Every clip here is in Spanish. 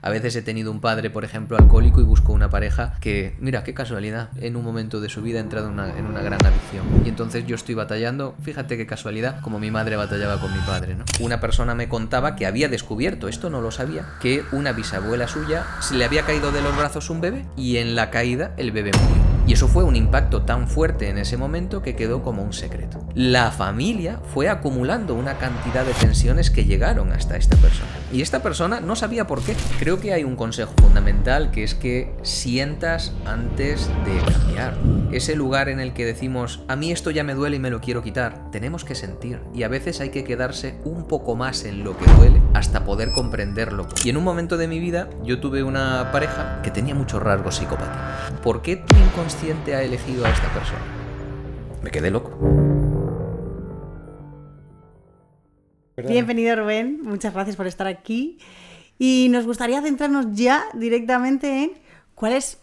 A veces he tenido un padre, por ejemplo, alcohólico y busco una pareja que, mira, qué casualidad, en un momento de su vida ha entrado en una gran adicción. Y entonces yo estoy batallando, fíjate qué casualidad, como mi madre batallaba con mi padre, ¿no? Una persona me contaba que había descubierto, esto no lo sabía, que una bisabuela suya se le había caído de los brazos un bebé y en la caída el bebé murió. Y eso fue un impacto tan fuerte en ese momento que quedó como un secreto. La familia fue acumulando una cantidad de tensiones que llegaron hasta esta persona. Y esta persona no sabía por qué. Creo que hay un consejo fundamental que es que sientas antes de cambiar. Ese lugar en el que decimos, a mí esto ya me duele y me lo quiero quitar, tenemos que sentir. Y a veces hay que quedarse un poco más en lo que duele hasta poder comprenderlo. Y en un momento de mi vida yo tuve una pareja que tenía muchos rasgos psicopáticos. ¿Por qué tu inconsciente ha elegido a esta persona? Me quedé loco. Bienvenido, Rubén, muchas gracias por estar aquí y nos gustaría centrarnos ya directamente en cuál es,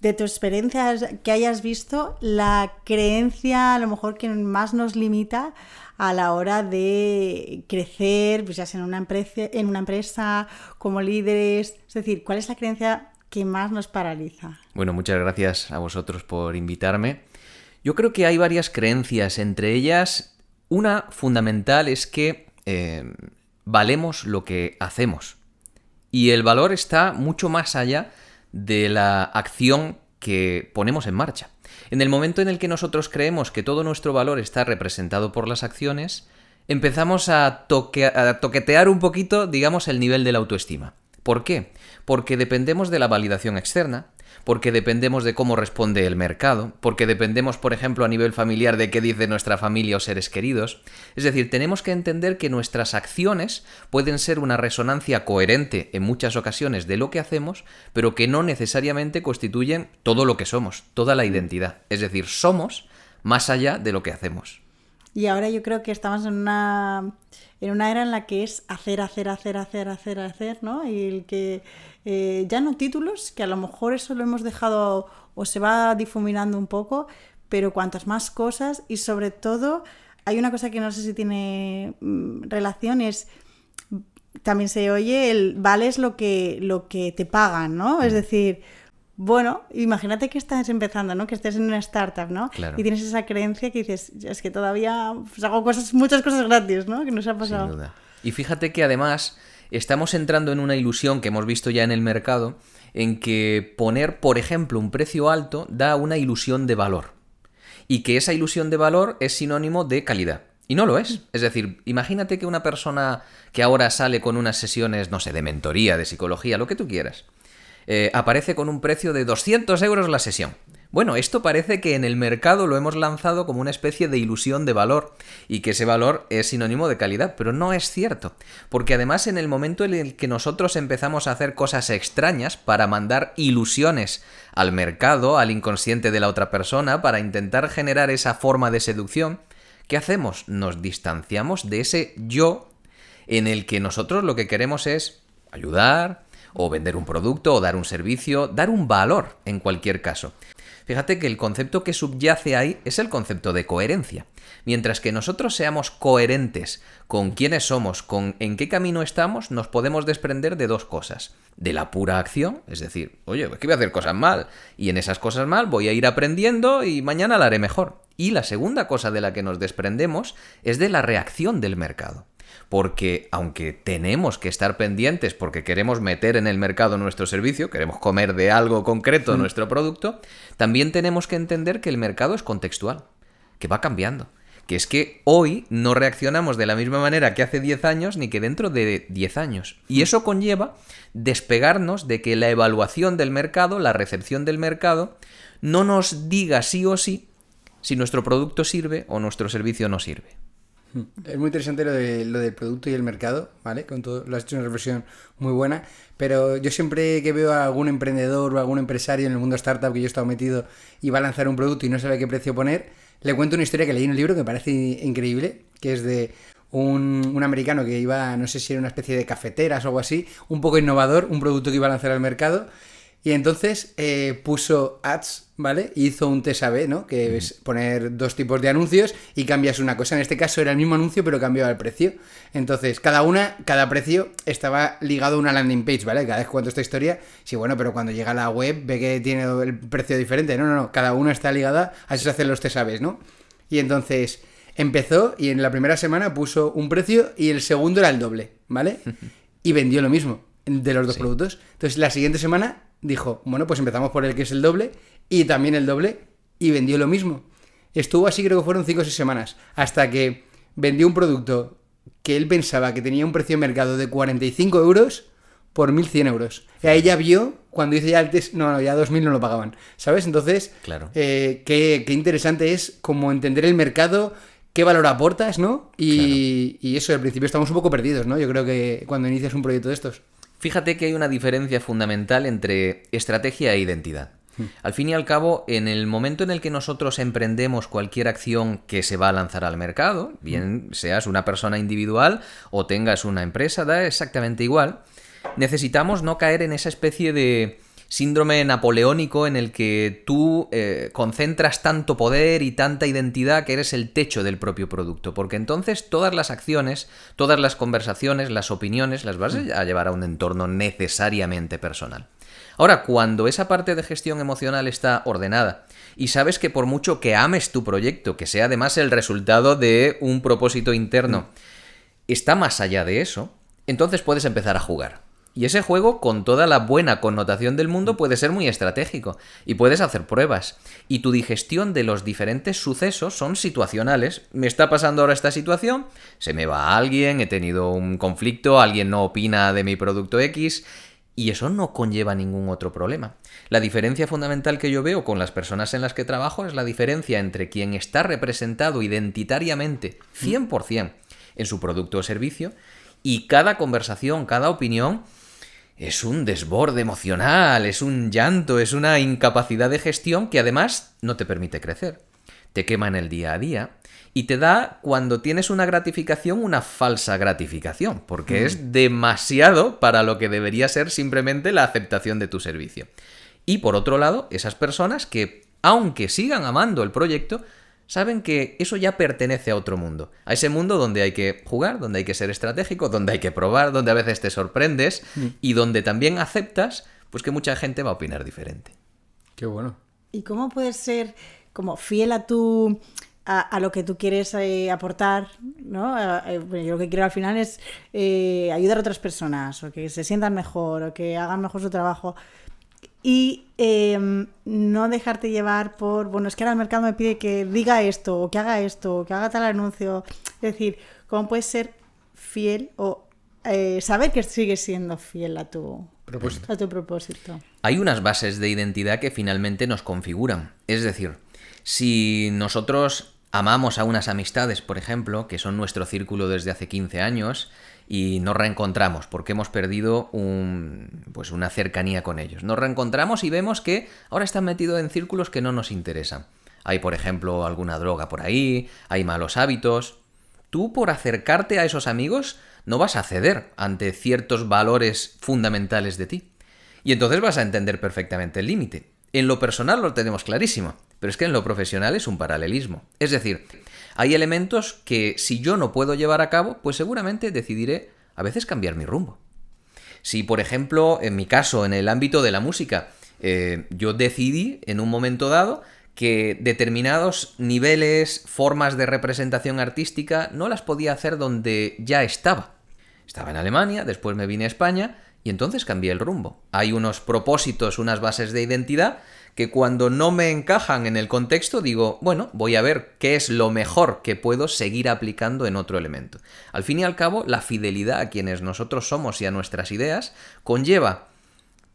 de tus experiencias que hayas visto, la creencia a lo mejor que más nos limita a la hora de crecer, pues ya sea en una empresa, como líderes, es decir, ¿cuál es la creencia que más nos paraliza? Bueno, muchas gracias a vosotros por invitarme. Yo creo que hay varias creencias, entre ellas una fundamental es que valemos lo que hacemos. Y el valor está mucho más allá de la acción que ponemos en marcha. En el momento en el que nosotros creemos que todo nuestro valor está representado por las acciones, empezamos a toquetear un poquito, digamos, el nivel de la autoestima. ¿Por qué? Porque dependemos de la validación externa, porque dependemos de cómo responde el mercado, porque dependemos, por ejemplo, a nivel familiar de qué dice nuestra familia o seres queridos. Es decir, tenemos que entender que nuestras acciones pueden ser una resonancia coherente en muchas ocasiones de lo que hacemos, pero que no necesariamente constituyen todo lo que somos, toda la identidad. Es decir, somos más allá de lo que hacemos. Y ahora yo creo que estamos en una era en la que es hacer, ¿no? Y el que ya no títulos, que a lo mejor eso lo hemos dejado o se va difuminando un poco, pero cuantas más cosas y sobre todo hay una cosa que no sé si tiene relación, es también se oye el vales lo que te pagan, ¿no? Es decir, bueno, imagínate que estás empezando, ¿no? Que estés en una startup, ¿no? Claro. Y tienes esa creencia que dices, es que todavía pues, hago muchas cosas gratis, ¿no? Que nos ha pasado. Sin duda. Y fíjate que además estamos entrando en una ilusión que hemos visto ya en el mercado, en que poner, por ejemplo, un precio alto da una ilusión de valor. Y que esa ilusión de valor es sinónimo de calidad. Y no lo es. Es decir, imagínate que una persona que ahora sale con unas sesiones, no sé, de mentoría, de psicología, lo que tú quieras, aparece con un precio de 200 euros la sesión. Bueno, esto parece que en el mercado lo hemos lanzado como una especie de ilusión de valor y que ese valor es sinónimo de calidad, pero no es cierto, porque además en el momento en el que nosotros empezamos a hacer cosas extrañas para mandar ilusiones al mercado, al inconsciente de la otra persona, para intentar generar esa forma de seducción, ¿qué hacemos? Nos distanciamos de ese yo en el que nosotros lo que queremos es ayudar, o vender un producto, o dar un servicio, dar un valor en cualquier caso. Fíjate que el concepto que subyace ahí es el concepto de coherencia. Mientras que nosotros seamos coherentes con quiénes somos, con en qué camino estamos, nos podemos desprender de dos cosas. De la pura acción, es decir, oye, es que voy a hacer cosas mal, y en esas cosas mal voy a ir aprendiendo y mañana la haré mejor. Y la segunda cosa de la que nos desprendemos es de la reacción del mercado. Porque aunque tenemos que estar pendientes porque queremos meter en el mercado nuestro servicio, queremos comer de algo concreto nuestro producto, también tenemos que entender que el mercado es contextual, que va cambiando. Que es que hoy no reaccionamos de la misma manera que hace 10 años ni que dentro de 10 años. Y eso conlleva despegarnos de que la evaluación del mercado, la recepción del mercado, no nos diga sí o sí si nuestro producto sirve o nuestro servicio no sirve. Es muy interesante lo del producto y el mercado, ¿vale? Con todo, lo has hecho una reflexión muy buena, pero yo siempre que veo a algún emprendedor o algún empresario en el mundo startup que yo he estado metido y va a lanzar un producto y no sabe qué precio poner, le cuento una historia que leí en un libro que me parece increíble, que es de un americano que iba, no sé si era una especie de cafeteras o algo así, un poco innovador, un producto que iba a lanzar al mercado, y entonces puso ads ¿vale? Hizo un test A/B, ¿no? Que es poner dos tipos de anuncios y cambias una cosa. En este caso era el mismo anuncio, pero cambiaba el precio. Entonces, cada precio estaba ligado a una landing page, ¿vale? Cada vez que cuento esta historia, sí, bueno, pero cuando llega a la web ve que tiene el precio diferente. No. Cada una está ligada, así se hacen los test A/B, ¿no? Y entonces empezó y en la primera semana puso un precio y el segundo era el doble, ¿vale? Y vendió lo mismo de los dos productos. Entonces, la siguiente semana dijo, bueno, pues empezamos por el que es el doble y también el doble y vendió lo mismo. Estuvo así, creo que fueron 5 o 6 semanas, hasta que vendió un producto que él pensaba que tenía un precio de mercado de 45 euros por 1.100 euros. Y ahí ya vio, cuando hice ya el test, no, ya 2.000 no lo pagaban, ¿sabes? Entonces, Claro. Qué interesante es como entender el mercado, qué valor aportas, ¿no? Y eso, al principio estamos un poco perdidos, ¿no? Yo creo que cuando inicias un proyecto de estos. Fíjate que hay una diferencia fundamental entre estrategia e identidad. Al fin y al cabo, en el momento en el que nosotros emprendemos cualquier acción que se va a lanzar al mercado, bien seas una persona individual o tengas una empresa, da exactamente igual, necesitamos no caer en esa especie de síndrome napoleónico en el que tú concentras tanto poder y tanta identidad que eres el techo del propio producto, porque entonces todas las acciones, todas las conversaciones, las opiniones las vas a llevar a un entorno necesariamente personal. Ahora, cuando esa parte de gestión emocional está ordenada y sabes que por mucho que ames tu proyecto, que sea además el resultado de un propósito interno, está más allá de eso, entonces puedes empezar a jugar. Y ese juego, con toda la buena connotación del mundo, puede ser muy estratégico y puedes hacer pruebas. Y tu digestión de los diferentes sucesos son situacionales. Me está pasando ahora esta situación, se me va alguien, he tenido un conflicto, alguien no opina de mi producto X, y eso no conlleva ningún otro problema. La diferencia fundamental que yo veo con las personas en las que trabajo es la diferencia entre quien está representado identitariamente 100% en su producto o servicio y cada conversación, cada opinión es un desborde emocional, es un llanto, es una incapacidad de gestión que además no te permite crecer. Te quema en el día a día y te da, cuando tienes una gratificación, una falsa gratificación, porque es demasiado para lo que debería ser simplemente la aceptación de tu servicio. Y por otro lado, esas personas que, aunque sigan amando el proyecto, saben que eso ya pertenece a otro mundo. A ese mundo donde hay que jugar, donde hay que ser estratégico, donde hay que probar, donde a veces te sorprendes y donde también aceptas pues que mucha gente va a opinar diferente. Qué bueno. ¿Y cómo puedes ser como fiel a lo que tú quieres aportar, ¿no? Yo lo que quiero al final es ayudar a otras personas, o que se sientan mejor, o que hagan mejor su trabajo. Y no dejarte llevar por, bueno, es que ahora el mercado me pide que diga esto, o que haga esto, o que haga tal anuncio. Es decir, ¿cómo puedes ser fiel o saber que sigues siendo fiel a tu propósito? Hay unas bases de identidad que finalmente nos configuran. Es decir, si nosotros amamos a unas amistades, por ejemplo, que son nuestro círculo desde hace 15 años, y nos reencontramos porque hemos perdido una cercanía con ellos. Nos reencontramos y vemos que ahora están metidos en círculos que no nos interesan. Hay, por ejemplo, alguna droga por ahí, hay malos hábitos. Tú, por acercarte a esos amigos, no vas a ceder ante ciertos valores fundamentales de ti. Y entonces vas a entender perfectamente el límite. En lo personal lo tenemos clarísimo, pero es que en lo profesional es un paralelismo. Es decir, hay elementos que si yo no puedo llevar a cabo, pues seguramente decidiré a veces cambiar mi rumbo. Si, por ejemplo, en mi caso, en el ámbito de la música, yo decidí en un momento dado que determinados niveles, formas de representación artística no las podía hacer donde ya estaba. Estaba en Alemania, después me vine a España y entonces cambié el rumbo. Hay unos propósitos, unas bases de identidad que cuando no me encajan en el contexto digo, bueno, voy a ver qué es lo mejor que puedo seguir aplicando en otro elemento. Al fin y al cabo, la fidelidad a quienes nosotros somos y a nuestras ideas conlleva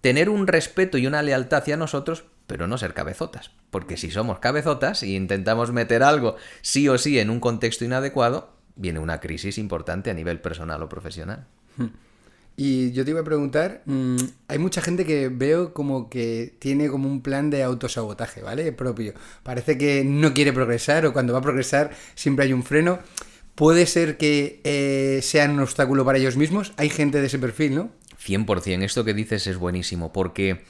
tener un respeto y una lealtad hacia nosotros, pero no ser cabezotas. Porque si somos cabezotas y intentamos meter algo sí o sí en un contexto inadecuado, viene una crisis importante a nivel personal o profesional. Y yo te iba a preguntar, hay mucha gente que veo como que tiene como un plan de autosabotaje, ¿vale? Propio. Parece que no quiere progresar o cuando va a progresar siempre hay un freno. ¿Puede ser que sean un obstáculo para ellos mismos? Hay gente de ese perfil, ¿no? 100%. Esto que dices es buenísimo porque,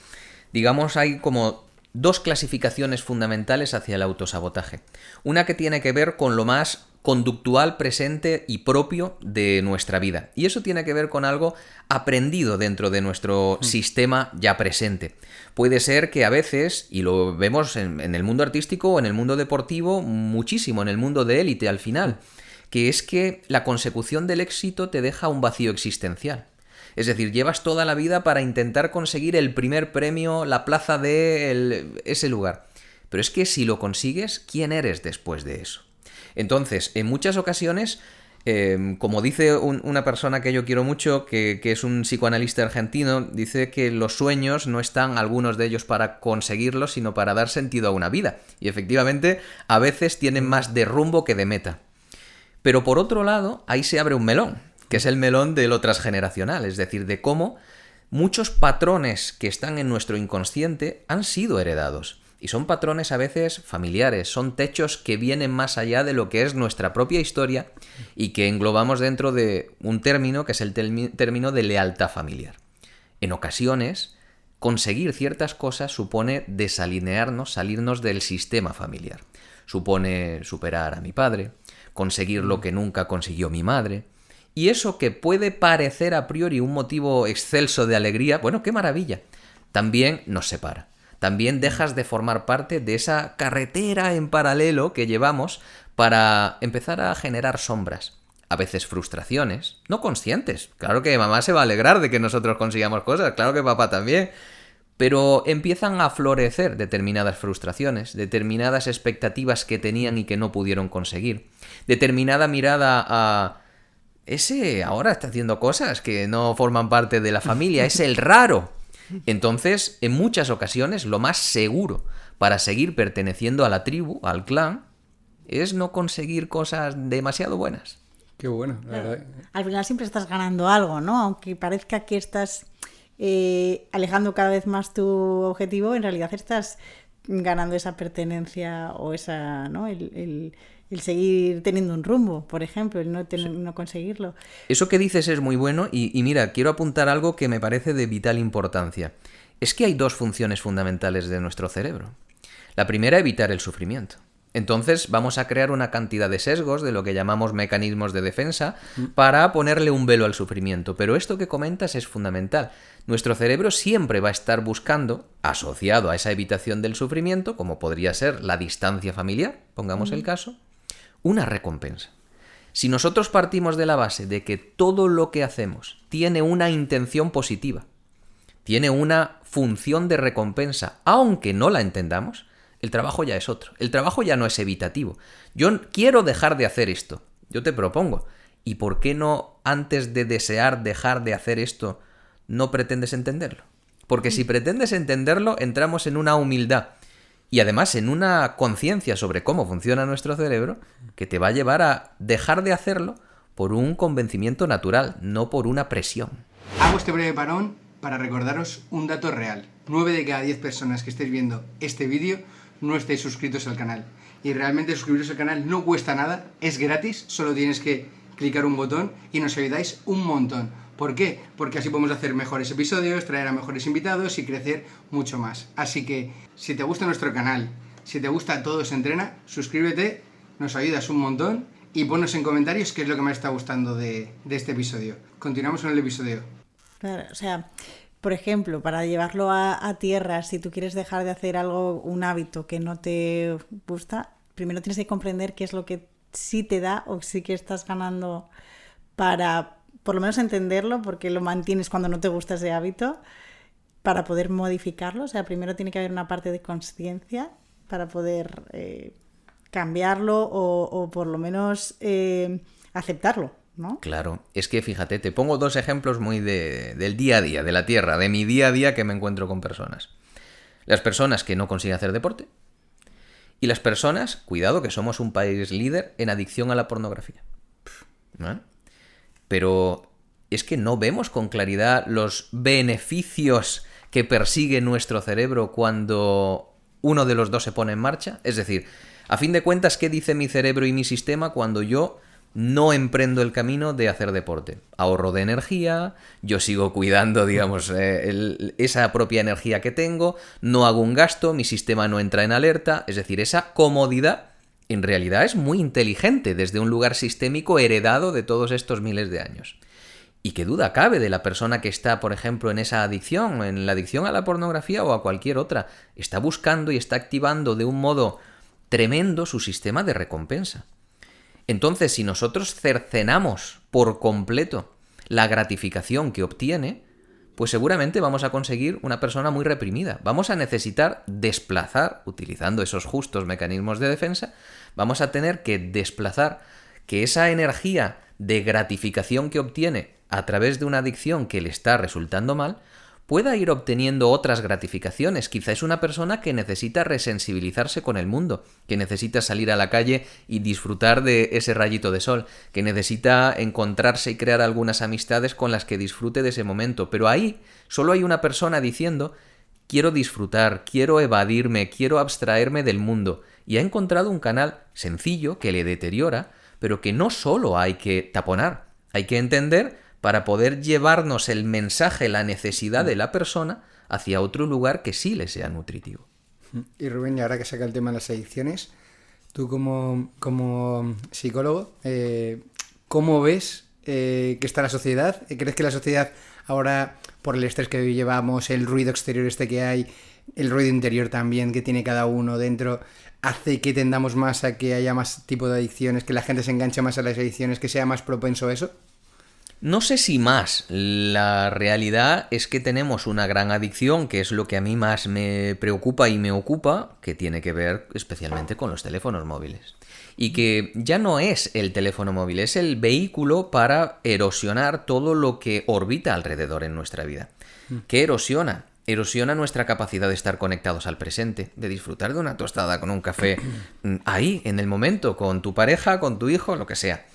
digamos, hay como dos clasificaciones fundamentales hacia el autosabotaje. Una que tiene que ver con lo más conductual, presente y propio de nuestra vida. Y eso tiene que ver con algo aprendido dentro de nuestro sistema ya presente. Puede ser que a veces, y lo vemos en el mundo artístico o en el mundo deportivo, muchísimo, en el mundo de élite al final, que es que la consecución del éxito te deja un vacío existencial. Es decir, llevas toda la vida para intentar conseguir el primer premio, la plaza de ese lugar. Pero es que si lo consigues, ¿quién eres después de eso? Entonces, en muchas ocasiones, como dice una persona que yo quiero mucho, que es un psicoanalista argentino, dice que los sueños no están, algunos de ellos, para conseguirlos, sino para dar sentido a una vida. Y efectivamente, a veces tienen más de rumbo que de meta. Pero por otro lado, ahí se abre un melón, que es el melón de lo transgeneracional, es decir, de cómo muchos patrones que están en nuestro inconsciente han sido heredados. Y son patrones a veces familiares, son techos que vienen más allá de lo que es nuestra propia historia y que englobamos dentro de un término que es el término de lealtad familiar. En ocasiones, conseguir ciertas cosas supone desalinearnos, salirnos del sistema familiar. Supone superar a mi padre, conseguir lo que nunca consiguió mi madre. Y eso que puede parecer a priori un motivo excelso de alegría, bueno, qué maravilla, también nos separa. También dejas de formar parte de esa carretera en paralelo que llevamos para empezar a generar sombras. A veces frustraciones, no conscientes. Claro que mamá se va a alegrar de que nosotros consigamos cosas, claro que papá también. Pero empiezan a florecer determinadas frustraciones, determinadas expectativas que tenían y que no pudieron conseguir. Determinada mirada a... ese ahora está haciendo cosas que no forman parte de la familia, es el raro. Entonces, en muchas ocasiones, lo más seguro para seguir perteneciendo a la tribu, al clan, es no conseguir cosas demasiado buenas. Qué bueno, la verdad. Al final siempre estás ganando algo, ¿no? Aunque parezca que estás alejando cada vez más tu objetivo, en realidad estás ganando esa pertenencia o esa, ¿no? El seguir teniendo un rumbo, por ejemplo, el no conseguirlo. Eso que dices es muy bueno y mira, quiero apuntar algo que me parece de vital importancia. Es que hay dos funciones fundamentales de nuestro cerebro. La primera, evitar el sufrimiento. Entonces vamos a crear una cantidad de sesgos de lo que llamamos mecanismos de defensa para ponerle un velo al sufrimiento. Pero esto que comentas es fundamental. Nuestro cerebro siempre va a estar buscando, asociado a esa evitación del sufrimiento, como podría ser la distancia familiar, pongamos el caso, una recompensa. Si nosotros partimos de la base de que todo lo que hacemos tiene una intención positiva, tiene una función de recompensa, aunque no la entendamos, el trabajo ya es otro. El trabajo ya no es evitativo. Yo quiero dejar de hacer esto. Yo te propongo. ¿Y por qué no, antes de desear dejar de hacer esto, no pretendes entenderlo? Porque si pretendes entenderlo, entramos en una humildad y además en una conciencia sobre cómo funciona nuestro cerebro que te va a llevar a dejar de hacerlo por un convencimiento natural, no por una presión. Hago este breve parón para recordaros un dato real. 9 de cada 10 personas que estéis viendo este vídeo no estáis suscritos al canal. Y realmente suscribiros al canal no cuesta nada, es gratis, solo tienes que clicar un botón y nos ayudáis un montón. ¿Por qué? Porque así podemos hacer mejores episodios, traer a mejores invitados y crecer mucho más. Así que, si te gusta nuestro canal, si te gusta Todo se entrena, suscríbete, nos ayudas un montón y ponnos en comentarios qué es lo que más está gustando de este episodio. Continuamos con el episodio. Claro, o sea, por ejemplo, para llevarlo a tierra, si tú quieres dejar de hacer algo, un hábito que no te gusta, primero tienes que comprender qué es lo que sí te da o sí que estás ganando para, por lo menos, entenderlo, porque lo mantienes cuando no te gusta ese hábito, para poder modificarlo. O sea, primero tiene que haber una parte de conciencia para poder cambiarlo o por lo menos aceptarlo, ¿no? Claro, es que fíjate, te pongo dos ejemplos muy del día a día, de la tierra, de mi día a día que me encuentro con personas. Las personas que no consiguen hacer deporte y las personas, cuidado que somos un país líder en adicción a la pornografía. ¿No? Pero es que no vemos con claridad los beneficios que persigue nuestro cerebro cuando uno de los dos se pone en marcha. Es decir, a fin de cuentas, ¿qué dice mi cerebro y mi sistema cuando yo no emprendo el camino de hacer deporte. Ahorro de energía, yo sigo cuidando, digamos, esa propia energía que tengo, no hago un gasto, mi sistema no entra en alerta, es decir, esa comodidad en realidad es muy inteligente desde un lugar sistémico heredado de todos estos miles de años. Y qué duda cabe de la persona que está, por ejemplo, en esa adicción, en la adicción a la pornografía o a cualquier otra, está buscando y está activando de un modo tremendo su sistema de recompensa. Entonces, si nosotros cercenamos por completo la gratificación que obtiene, pues seguramente vamos a conseguir una persona muy reprimida. Vamos a necesitar desplazar, utilizando esos justos mecanismos de defensa, vamos a tener que desplazar que esa energía de gratificación que obtiene a través de una adicción que le está resultando mal, pueda ir obteniendo otras gratificaciones. Quizá es una persona que necesita resensibilizarse con el mundo, que necesita salir a la calle y disfrutar de ese rayito de sol, que necesita encontrarse y crear algunas amistades con las que disfrute de ese momento. Pero ahí solo hay una persona diciendo: quiero disfrutar, quiero evadirme, quiero abstraerme del mundo. Y ha encontrado un canal sencillo que le deteriora, pero que no solo hay que taponar, hay que entender para poder llevarnos el mensaje, la necesidad de la persona hacia otro lugar que sí le sea nutritivo. Y Rubén, y ahora que saca el tema de las adicciones, tú como psicólogo, ¿cómo ves que está la sociedad? ¿Crees que la sociedad ahora, por el estrés que hoy llevamos, el ruido exterior que hay, el ruido interior también que tiene cada uno dentro, hace que tendamos más a que haya más tipo de adicciones, que la gente se enganche más a las adicciones, que sea más propenso a eso? No sé si más. La realidad es que tenemos una gran adicción, que es lo que a mí más me preocupa y me ocupa, que tiene que ver especialmente con los teléfonos móviles. Y que ya no es el teléfono móvil, es el vehículo para erosionar todo lo que orbita alrededor en nuestra vida. ¿Qué erosiona? Erosiona nuestra capacidad de estar conectados al presente, de disfrutar de una tostada con un café ahí, en el momento, con tu pareja, con tu hijo, lo que sea.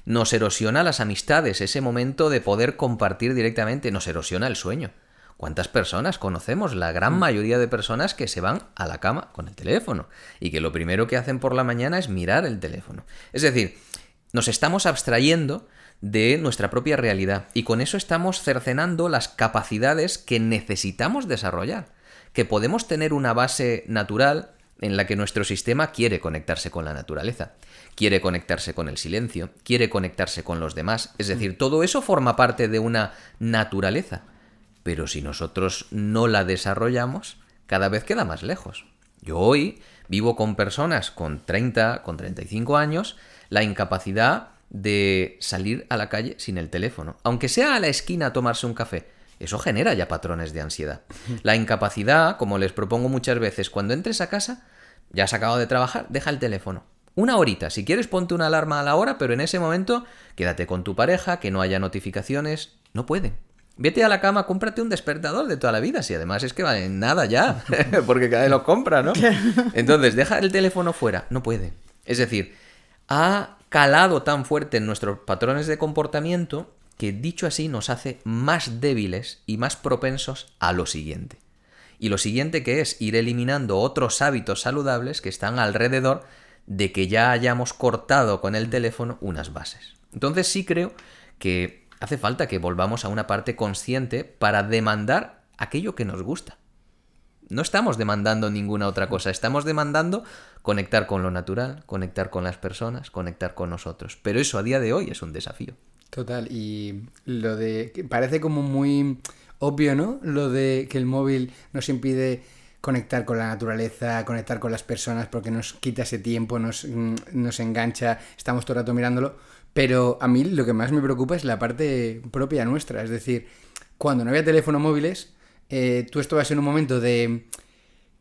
Nos erosiona las amistades, ese momento de poder compartir directamente, nos erosiona el sueño. ¿Cuántas personas conocemos? La gran mayoría de personas que se van a la cama con el teléfono y que lo primero que hacen por la mañana es mirar el teléfono. Es decir, nos estamos abstrayendo de nuestra propia realidad y con eso estamos cercenando las capacidades que necesitamos desarrollar, que podemos tener una base natural en la que nuestro sistema quiere conectarse con la naturaleza, quiere conectarse con el silencio, quiere conectarse con los demás. Es decir, todo eso forma parte de una naturaleza. Pero si nosotros no la desarrollamos, cada vez queda más lejos. Yo hoy vivo con personas con 30, con 35 años, la incapacidad de salir a la calle sin el teléfono, aunque sea a la esquina a tomarse un café. Eso genera ya patrones de ansiedad. La incapacidad, como les propongo muchas veces, cuando entres a casa, ya has acabado de trabajar, deja el teléfono. Una horita, si quieres ponte una alarma a la hora, pero en ese momento quédate con tu pareja, que no haya notificaciones. No pueden. Vete a la cama, cómprate un despertador de toda la vida, si además es que vale nada ya, porque cada vez lo compra, ¿no? Entonces, deja el teléfono fuera. No puede. Es decir, ha calado tan fuerte en nuestros patrones de comportamiento que, dicho así, nos hace más débiles y más propensos a lo siguiente. Y lo siguiente, que es ir eliminando otros hábitos saludables que están alrededor de que ya hayamos cortado con el teléfono unas bases. Entonces sí creo que hace falta que volvamos a una parte consciente para demandar aquello que nos gusta. No estamos demandando ninguna otra cosa, estamos demandando conectar con lo natural, conectar con las personas, conectar con nosotros. Pero eso a día de hoy es un desafío. Total, y lo de... que parece como muy obvio, ¿no? Lo de que el móvil nos impide conectar con la naturaleza, conectar con las personas, porque nos quita ese tiempo, nos engancha, estamos todo el rato mirándolo. Pero a mí lo que más me preocupa es la parte propia nuestra. Es decir, cuando no había teléfonos móviles, tú estabas en un momento en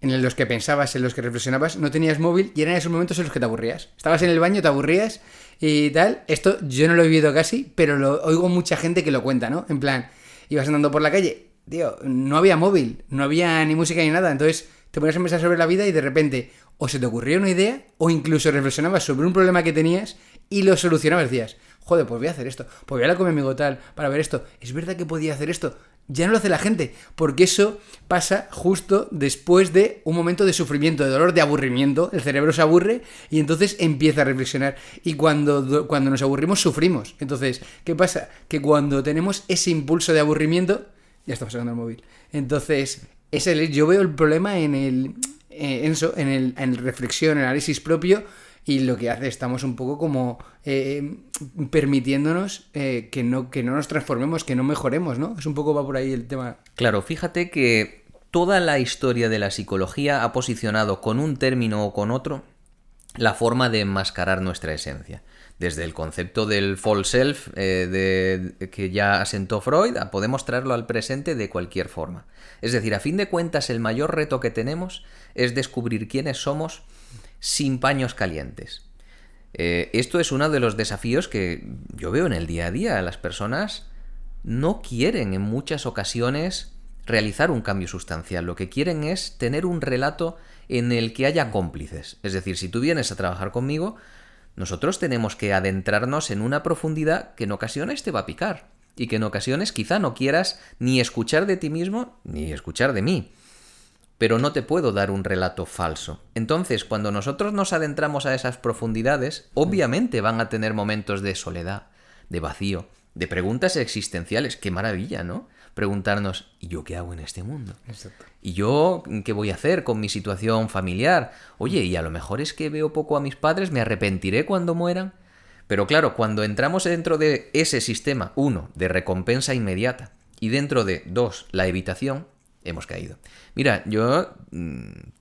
los que pensabas, en los que reflexionabas, no tenías móvil y eran esos momentos en los que te aburrías. Estabas en el baño, te aburrías y tal. Esto yo no lo he vivido casi, pero lo oigo mucha gente que lo cuenta, ¿no? En plan, ibas andando por la calle, tío, no había móvil, no había ni música ni nada. Entonces te ponías a pensar sobre la vida y de repente o se te ocurrió una idea o incluso reflexionabas sobre un problema que tenías y lo solucionabas. Decías, joder, pues voy a hacer esto, pues voy a hablar con mi amigo tal para ver esto. ¿Es verdad que podía hacer esto? ya no lo hace la gente, porque eso pasa justo después de un momento de sufrimiento, de dolor, de aburrimiento. El cerebro se aburre y entonces empieza a reflexionar. Y cuando nos aburrimos, sufrimos. Entonces, ¿qué pasa? Que cuando tenemos ese impulso de aburrimiento, ya estamos sacando el móvil. Entonces, yo veo el problema en reflexión, en análisis propio. Y lo que hace, estamos un poco como permitiéndonos que no nos transformemos, que no mejoremos, ¿no? Es un poco va por ahí el tema. Claro, fíjate que toda la historia de la psicología ha posicionado con un término o con otro la forma de enmascarar nuestra esencia. Desde el concepto del false self que ya asentó Freud, podemos traerlo al presente de cualquier forma. Es decir, a fin de cuentas, el mayor reto que tenemos es descubrir quiénes somos sin paños calientes. Esto es uno de los desafíos que yo veo en el día a día. Las personas no quieren en muchas ocasiones realizar un cambio sustancial. Lo que quieren es tener un relato en el que haya cómplices. Es decir, si tú vienes a trabajar conmigo, nosotros tenemos que adentrarnos en una profundidad que en ocasiones te va a picar y que en ocasiones quizá no quieras ni escuchar de ti mismo ni escuchar de mí. Pero no te puedo dar un relato falso. Entonces, cuando nosotros nos adentramos a esas profundidades, obviamente van a tener momentos de soledad, de vacío, de preguntas existenciales. ¡Qué maravilla!, ¿no? Preguntarnos, ¿y yo qué hago en este mundo? Exacto. ¿Y yo qué voy a hacer con mi situación familiar? Oye, y a lo mejor es que veo poco a mis padres, ¿me arrepentiré cuando mueran? Pero claro, cuando entramos dentro de ese sistema, 1, de recompensa inmediata, y dentro de 2, la evitación, hemos caído. Mira, yo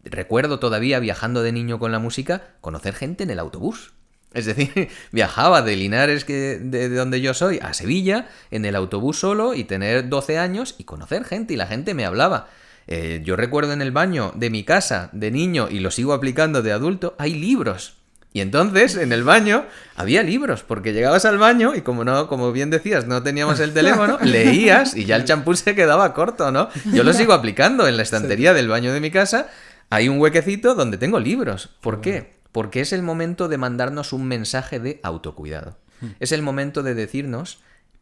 recuerdo todavía viajando de niño con la música, conocer gente en el autobús. Es decir, viajaba de Linares, de donde yo soy, a Sevilla, en el autobús solo, y tener 12 años y conocer gente, y la gente me hablaba. Yo recuerdo en el baño de mi casa, de niño, y lo sigo aplicando de adulto, hay libros. Y entonces, en el baño, había libros, porque llegabas al baño y como bien decías, no teníamos el teléfono, leías y ya el champú se quedaba corto, ¿no? Yo lo sigo aplicando en la estantería del baño de mi casa, hay un huequecito donde tengo libros. ¿Por qué? Porque es el momento de mandarnos un mensaje de autocuidado. Es el momento de decirnos,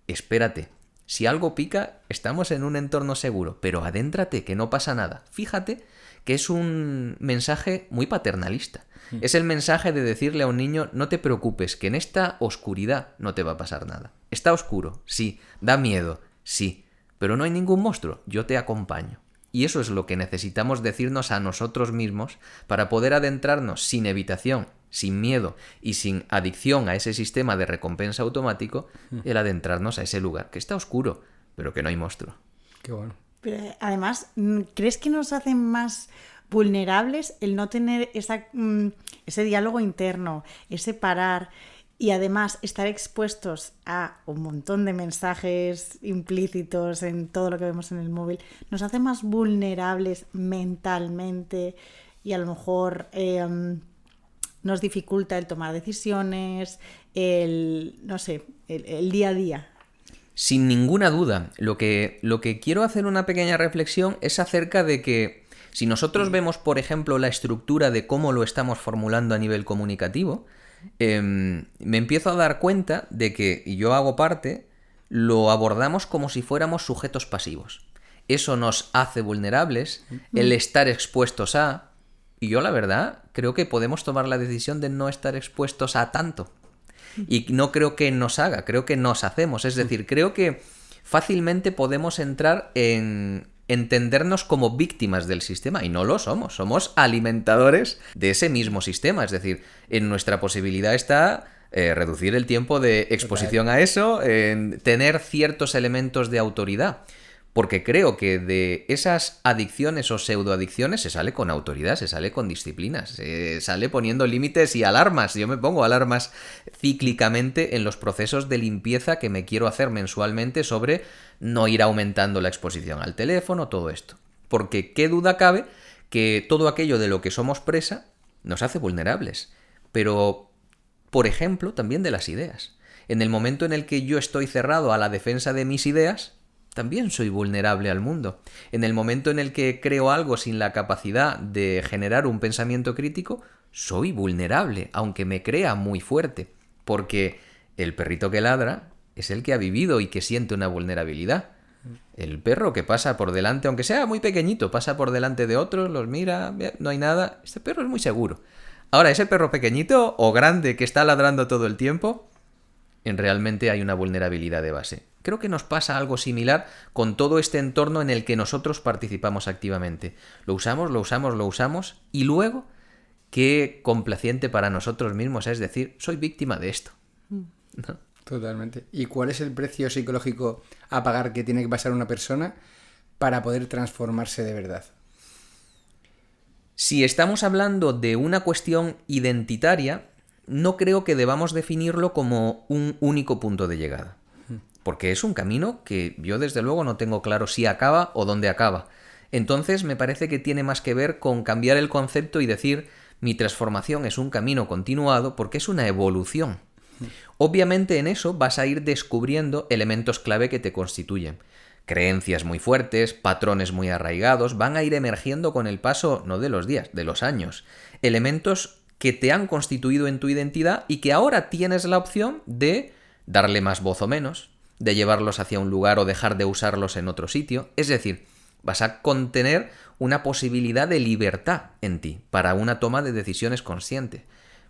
espérate, si algo pica, estamos en un entorno seguro, pero adéntrate, que no pasa nada. Fíjate que es un mensaje muy paternalista. Es el mensaje de decirle a un niño, no te preocupes, que en esta oscuridad no te va a pasar nada. Está oscuro, sí, da miedo, sí, pero no hay ningún monstruo, yo te acompaño. Y eso es lo que necesitamos decirnos a nosotros mismos para poder adentrarnos sin evitación, sin miedo y sin adicción a ese sistema de recompensa automático, el adentrarnos a ese lugar, que está oscuro, pero que no hay monstruo. Qué bueno. Pero además, ¿crees que nos hacen más vulnerables el no tener ese diálogo interno, ese parar y además estar expuestos a un montón de mensajes implícitos en todo lo que vemos en el móvil? Nos hace más vulnerables mentalmente y a lo mejor nos dificulta el tomar decisiones, el día a día. Sin ninguna duda, lo que quiero hacer una pequeña reflexión es acerca de que si nosotros vemos, por ejemplo, la estructura de cómo lo estamos formulando a nivel comunicativo, me empiezo a dar cuenta de que, y yo hago parte, lo abordamos como si fuéramos sujetos pasivos. Eso nos hace vulnerables, el estar expuestos a... Y yo, la verdad, creo que podemos tomar la decisión de no estar expuestos a tanto. Y no creo que nos haga, creo que nos hacemos. Es decir, creo que fácilmente podemos entrar en entendernos como víctimas del sistema, y no lo somos alimentadores de ese mismo sistema. Es decir, en nuestra posibilidad está reducir el tiempo de exposición a eso, en tener ciertos elementos de autoridad. Porque creo que de esas adicciones o pseudoadicciones se sale con autoridad, se sale con disciplina, se sale poniendo límites y alarmas. Yo me pongo alarmas cíclicamente en los procesos de limpieza que me quiero hacer mensualmente sobre no ir aumentando la exposición al teléfono, todo esto. Porque qué duda cabe que todo aquello de lo que somos presa nos hace vulnerables. Pero, por ejemplo, también de las ideas. En el momento en el que yo estoy cerrado a la defensa de mis ideas, también soy vulnerable al mundo. En el momento en el que creo algo sin la capacidad de generar un pensamiento crítico, soy vulnerable, aunque me crea muy fuerte. Porque el perrito que ladra es el que ha vivido y que siente una vulnerabilidad. El perro que pasa por delante, aunque sea muy pequeñito, pasa por delante de otros, los mira, no hay nada. Este perro es muy seguro. Ahora, ese perro pequeñito o grande que está ladrando todo el tiempo, realmente hay una vulnerabilidad de base. Creo que nos pasa algo similar con todo este entorno en el que nosotros participamos activamente. Lo usamos y luego qué complaciente para nosotros mismos es decir, soy víctima de esto. ¿No? Totalmente. ¿Y cuál es el precio psicológico a pagar que tiene que pasar una persona para poder transformarse de verdad? Si estamos hablando de una cuestión identitaria, no creo que debamos definirlo como un único punto de llegada. Porque es un camino que yo desde luego no tengo claro si acaba o dónde acaba. Entonces me parece que tiene más que ver con cambiar el concepto y decir mi transformación es un camino continuado porque es una evolución. Obviamente en eso vas a ir descubriendo elementos clave que te constituyen. Creencias muy fuertes, patrones muy arraigados, van a ir emergiendo con el paso, no de los días, de los años. Elementos que te han constituido en tu identidad y que ahora tienes la opción de darle más voz o menos, de llevarlos hacia un lugar o dejar de usarlos en otro sitio. Es decir, vas a contener una posibilidad de libertad en ti para una toma de decisiones consciente.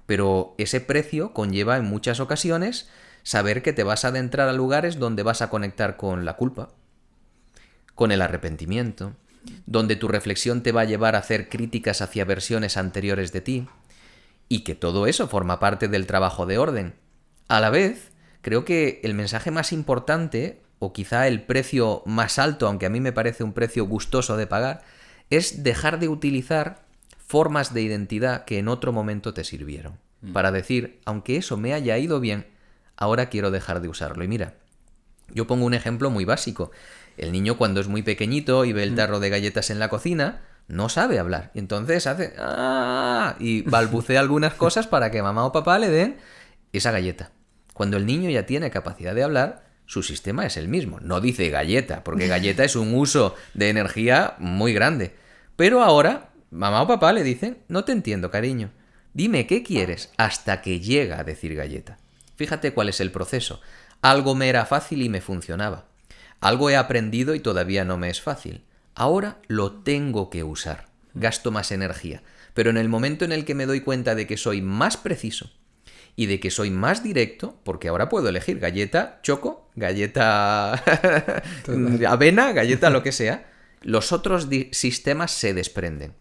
Pero ese precio conlleva en muchas ocasiones saber que te vas a adentrar a lugares donde vas a conectar con la culpa, con el arrepentimiento, donde tu reflexión te va a llevar a hacer críticas hacia versiones anteriores de ti, y que todo eso forma parte del trabajo de orden. A la vez, creo que el mensaje más importante, o quizá el precio más alto, aunque a mí me parece un precio gustoso de pagar, es dejar de utilizar formas de identidad que en otro momento te sirvieron. Para decir, aunque eso me haya ido bien, ahora quiero dejar de usarlo. Y mira, yo pongo un ejemplo muy básico. El niño cuando es muy pequeñito y ve el tarro de galletas en la cocina, no sabe hablar. Y entonces hace ¡ah! Y balbucea algunas cosas para que mamá o papá le den esa galleta. Cuando el niño ya tiene capacidad de hablar, su sistema es el mismo. No dice galleta, porque galleta es un uso de energía muy grande. Pero ahora, mamá o papá le dicen, no te entiendo, cariño. Dime qué quieres, hasta que llega a decir galleta. Fíjate cuál es el proceso. Algo me era fácil y me funcionaba. Algo he aprendido y todavía no me es fácil. Ahora lo tengo que usar. Gasto más energía. Pero en el momento en el que me doy cuenta de que soy más preciso y de que soy más directo, porque ahora puedo elegir galleta choco, galleta avena, galleta lo que sea, los otros sistemas se desprenden.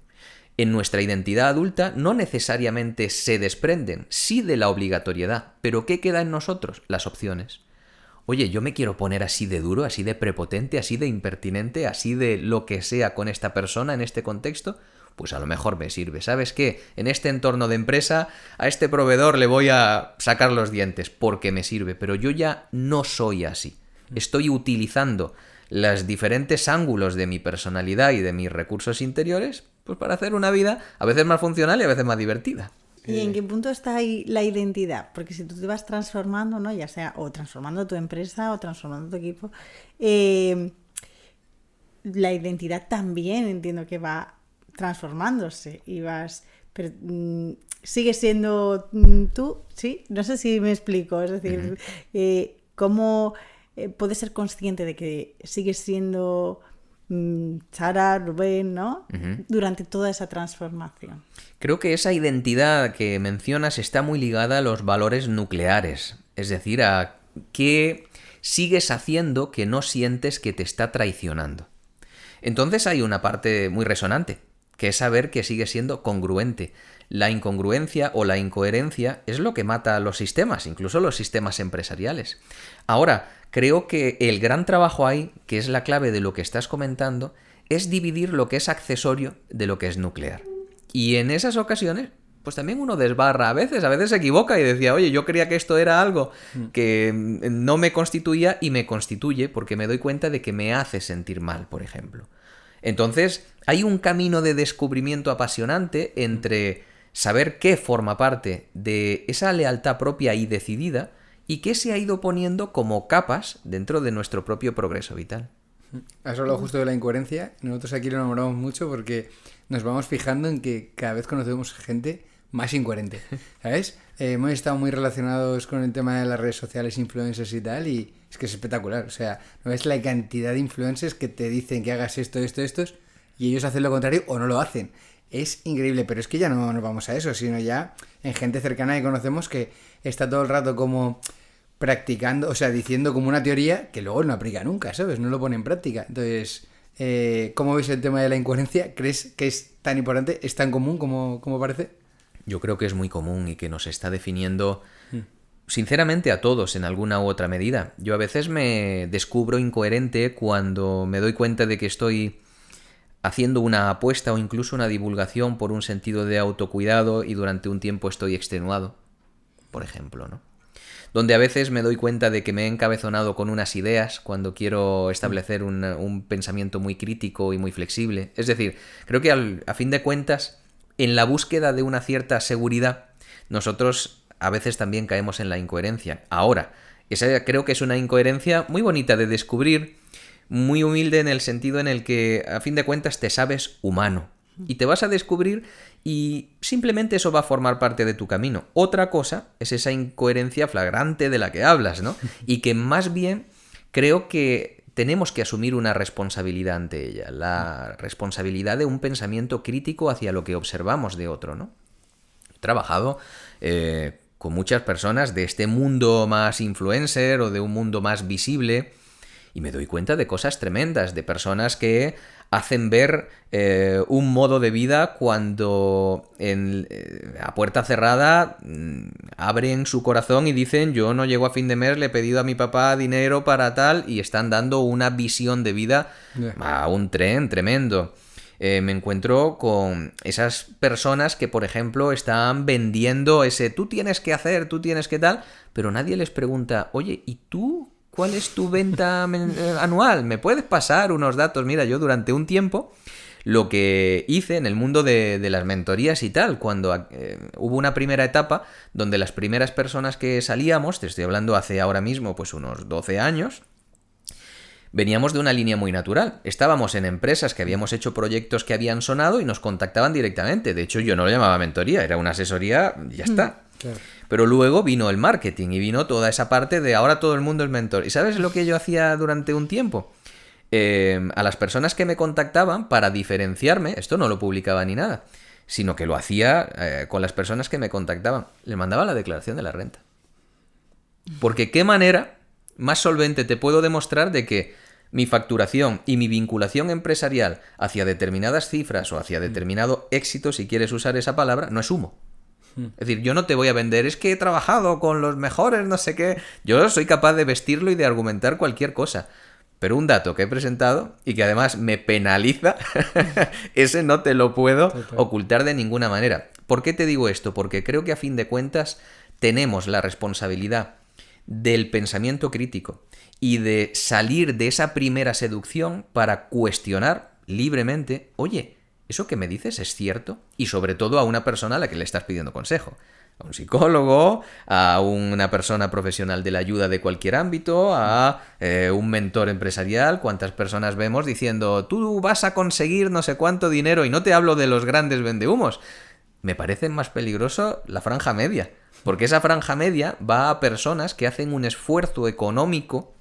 En nuestra identidad adulta no necesariamente se desprenden, sí de la obligatoriedad, pero ¿qué queda en nosotros? Las opciones. Oye, yo me quiero poner así de duro, así de prepotente, así de impertinente, así de lo que sea con esta persona en este contexto, pues a lo mejor me sirve. ¿Sabes qué? En este entorno de empresa, a este proveedor le voy a sacar los dientes porque me sirve, pero yo ya no soy así. Estoy utilizando los diferentes ángulos de mi personalidad y de mis recursos interiores pues para hacer una vida a veces más funcional y a veces más divertida. ¿Y en qué punto está ahí la identidad? Porque si tú te vas transformando, ¿no? Ya sea o transformando tu empresa o transformando tu equipo, la identidad también entiendo que va transformándose y vas... Pero, ¿sigues siendo tú? ¿Sí? No sé si me explico. Es decir, ¿cómo puedes ser consciente de que sigues siendo... Sara, Rubén, ¿no? Durante toda esa transformación. Creo que esa identidad que mencionas está muy ligada a los valores nucleares, es decir, a qué sigues haciendo que no sientes que te está traicionando. Entonces hay una parte muy resonante, que es saber que sigues siendo congruente. La incongruencia o la incoherencia es lo que mata a los sistemas, incluso los sistemas empresariales. Ahora, creo que el gran trabajo ahí, que es la clave de lo que estás comentando, es dividir lo que es accesorio de lo que es nuclear. Y en esas ocasiones, pues también uno desbarra a veces se equivoca y decía, oye, yo creía que esto era algo que no me constituía y me constituye porque me doy cuenta de que me hace sentir mal, por ejemplo. Entonces, hay un camino de descubrimiento apasionante entre saber qué forma parte de esa lealtad propia y decidida y qué se ha ido poniendo como capas dentro de nuestro propio progreso vital. Has hablado justo de la incoherencia. Nosotros aquí lo nombramos mucho porque nos vamos fijando en que cada vez conocemos gente más incoherente, ¿sabes? Hemos estado muy relacionados con el tema de las redes sociales, influencers y tal, y Es que es espectacular. O sea, no ves la cantidad de influencers que te dicen que hagas esto, estos, y ellos hacen lo contrario o no lo hacen. Es increíble, pero es que ya no nos vamos a eso, sino ya en gente cercana que conocemos que está todo el rato como practicando, o sea, diciendo como una teoría que luego no aplica nunca, ¿sabes? No lo pone en práctica. Entonces, ¿cómo ves el tema de la incoherencia? ¿Crees que es tan importante, es tan común como parece? Yo creo que es muy común y que nos está definiendo, sinceramente, a todos en alguna u otra medida. Yo a veces me descubro incoherente cuando me doy cuenta de que estoy haciendo una apuesta o incluso una divulgación por un sentido de autocuidado y durante un tiempo estoy extenuado, por ejemplo, ¿no? Donde a veces me doy cuenta de que me he encabezonado con unas ideas cuando quiero establecer un pensamiento muy crítico y muy flexible. Es decir, creo que a fin de cuentas, en la búsqueda de una cierta seguridad, nosotros a veces también caemos en la incoherencia. Ahora, esa creo que es una incoherencia muy bonita de descubrir, muy humilde en el sentido en el que a fin de cuentas te sabes humano y te vas a descubrir y simplemente eso va a formar parte de tu camino. Otra cosa es esa incoherencia flagrante de la que hablas, ¿no? Y que más bien creo que tenemos que asumir una responsabilidad ante ella, la responsabilidad de un pensamiento crítico hacia lo que observamos de otro, ¿no? He trabajado con muchas personas de este mundo más influencer o de un mundo más visible y me doy cuenta de cosas tremendas, de personas que hacen ver un modo de vida cuando a puerta cerrada abren su corazón y dicen yo no llego a fin de mes, le he pedido a mi papá dinero para tal y están dando una visión de vida a un tren tremendo. Me encuentro con esas personas que, por ejemplo, están vendiendo ese tú tienes que hacer, tú tienes que tal, pero nadie les pregunta, oye, ¿y tú? ¿Cuál es tu venta anual? ¿Me puedes pasar unos datos? Mira, yo durante un tiempo lo que hice en el mundo de las mentorías y tal, cuando hubo una primera etapa donde las primeras personas que salíamos, te estoy hablando hace ahora mismo pues unos 12 años, veníamos de una línea muy natural. Estábamos en empresas que habíamos hecho proyectos que habían sonado y nos contactaban directamente. De hecho, yo no lo llamaba mentoría, era una asesoría y ya está. Claro. Pero luego vino el marketing y vino toda esa parte de ahora todo el mundo es mentor. ¿Y sabes lo que yo hacía durante un tiempo? A las personas que me contactaban, para diferenciarme, esto no lo publicaba ni nada, sino que lo hacía con las personas que me contactaban. Les mandaba la declaración de la renta. Porque qué manera más solvente te puedo demostrar de que mi facturación y mi vinculación empresarial hacia determinadas cifras o hacia determinado éxito, si quieres usar esa palabra, no es humo. Es decir, yo no te voy a vender, es que he trabajado con los mejores, no sé qué. Yo soy capaz de vestirlo y de argumentar cualquier cosa. Pero un dato que he presentado y que además me penaliza, ese no te lo puedo ocultar de ninguna manera. ¿Por qué te digo esto? Porque creo que a fin de cuentas tenemos la responsabilidad del pensamiento crítico y de salir de esa primera seducción para cuestionar libremente, oye, ¿eso que me dices es cierto? Y sobre todo a una persona a la que le estás pidiendo consejo. A un psicólogo, a una persona profesional de la ayuda de cualquier ámbito, a un mentor empresarial. ¿Cuántas personas vemos diciendo tú vas a conseguir no sé cuánto dinero? Y no te hablo de los grandes vendehumos. Me parece más peligroso la franja media. Porque esa franja media va a personas que hacen un esfuerzo económico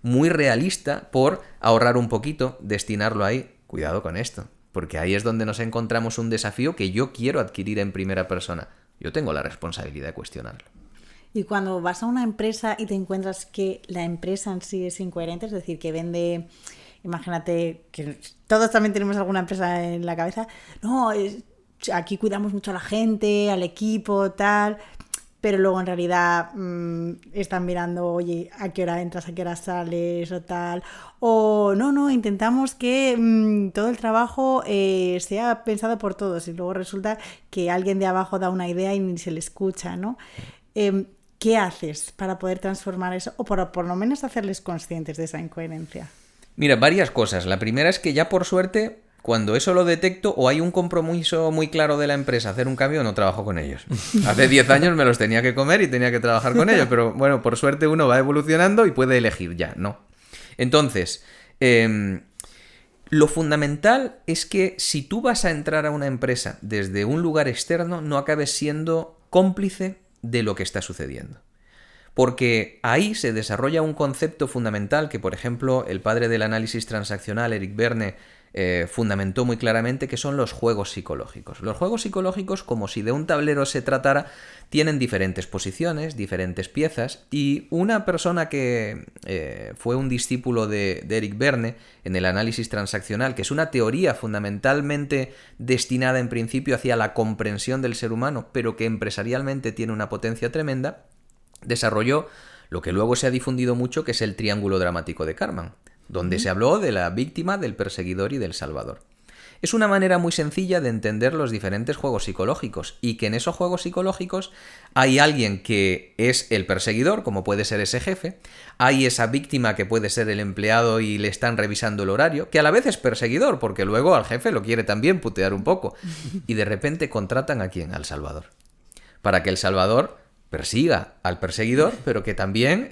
muy realista por ahorrar un poquito, destinarlo ahí. Cuidado con esto. Porque ahí es donde nos encontramos un desafío que yo quiero adquirir en primera persona. Yo tengo la responsabilidad de cuestionarlo. Y cuando vas a una empresa y te encuentras que la empresa en sí es incoherente, es decir, que vende, imagínate que todos también tenemos alguna empresa en la cabeza, no, aquí cuidamos mucho a la gente, al equipo, tal, pero luego en realidad están mirando, oye, a qué hora entras, a qué hora sales o tal, o no, intentamos que todo el trabajo sea pensado por todos y luego resulta que alguien de abajo da una idea y ni se le escucha, ¿no? ¿Qué haces para poder transformar eso o por lo menos hacerles conscientes de esa incoherencia? Mira, varias cosas. La primera es que ya por suerte, cuando eso lo detecto o hay un compromiso muy claro de la empresa hacer un cambio, no trabajo con ellos. Hace 10 años me los tenía que comer y tenía que trabajar con ellos, pero bueno, por suerte uno va evolucionando y puede elegir ya, ¿no? Entonces, lo fundamental es que si tú vas a entrar a una empresa desde un lugar externo, no acabes siendo cómplice de lo que está sucediendo. Porque ahí se desarrolla un concepto fundamental que, por ejemplo, el padre del análisis transaccional, Eric Berne, fundamentó muy claramente, que son los juegos psicológicos. Los juegos psicológicos, como si de un tablero se tratara, tienen diferentes posiciones, diferentes piezas, y una persona que fue un discípulo de Eric Berne en el análisis transaccional, que es una teoría fundamentalmente destinada en principio hacia la comprensión del ser humano, pero que empresarialmente tiene una potencia tremenda, desarrolló lo que luego se ha difundido mucho, que es el triángulo dramático de Karman, donde se habló de la víctima, del perseguidor y del salvador. Es una manera muy sencilla de entender los diferentes juegos psicológicos, y que en esos juegos psicológicos hay alguien que es el perseguidor, como puede ser ese jefe, hay esa víctima que puede ser el empleado y le están revisando el horario, que a la vez es perseguidor, porque luego al jefe lo quiere también putear un poco, y de repente contratan ¿a quién? Al salvador, para que el salvador persiga al perseguidor, pero que también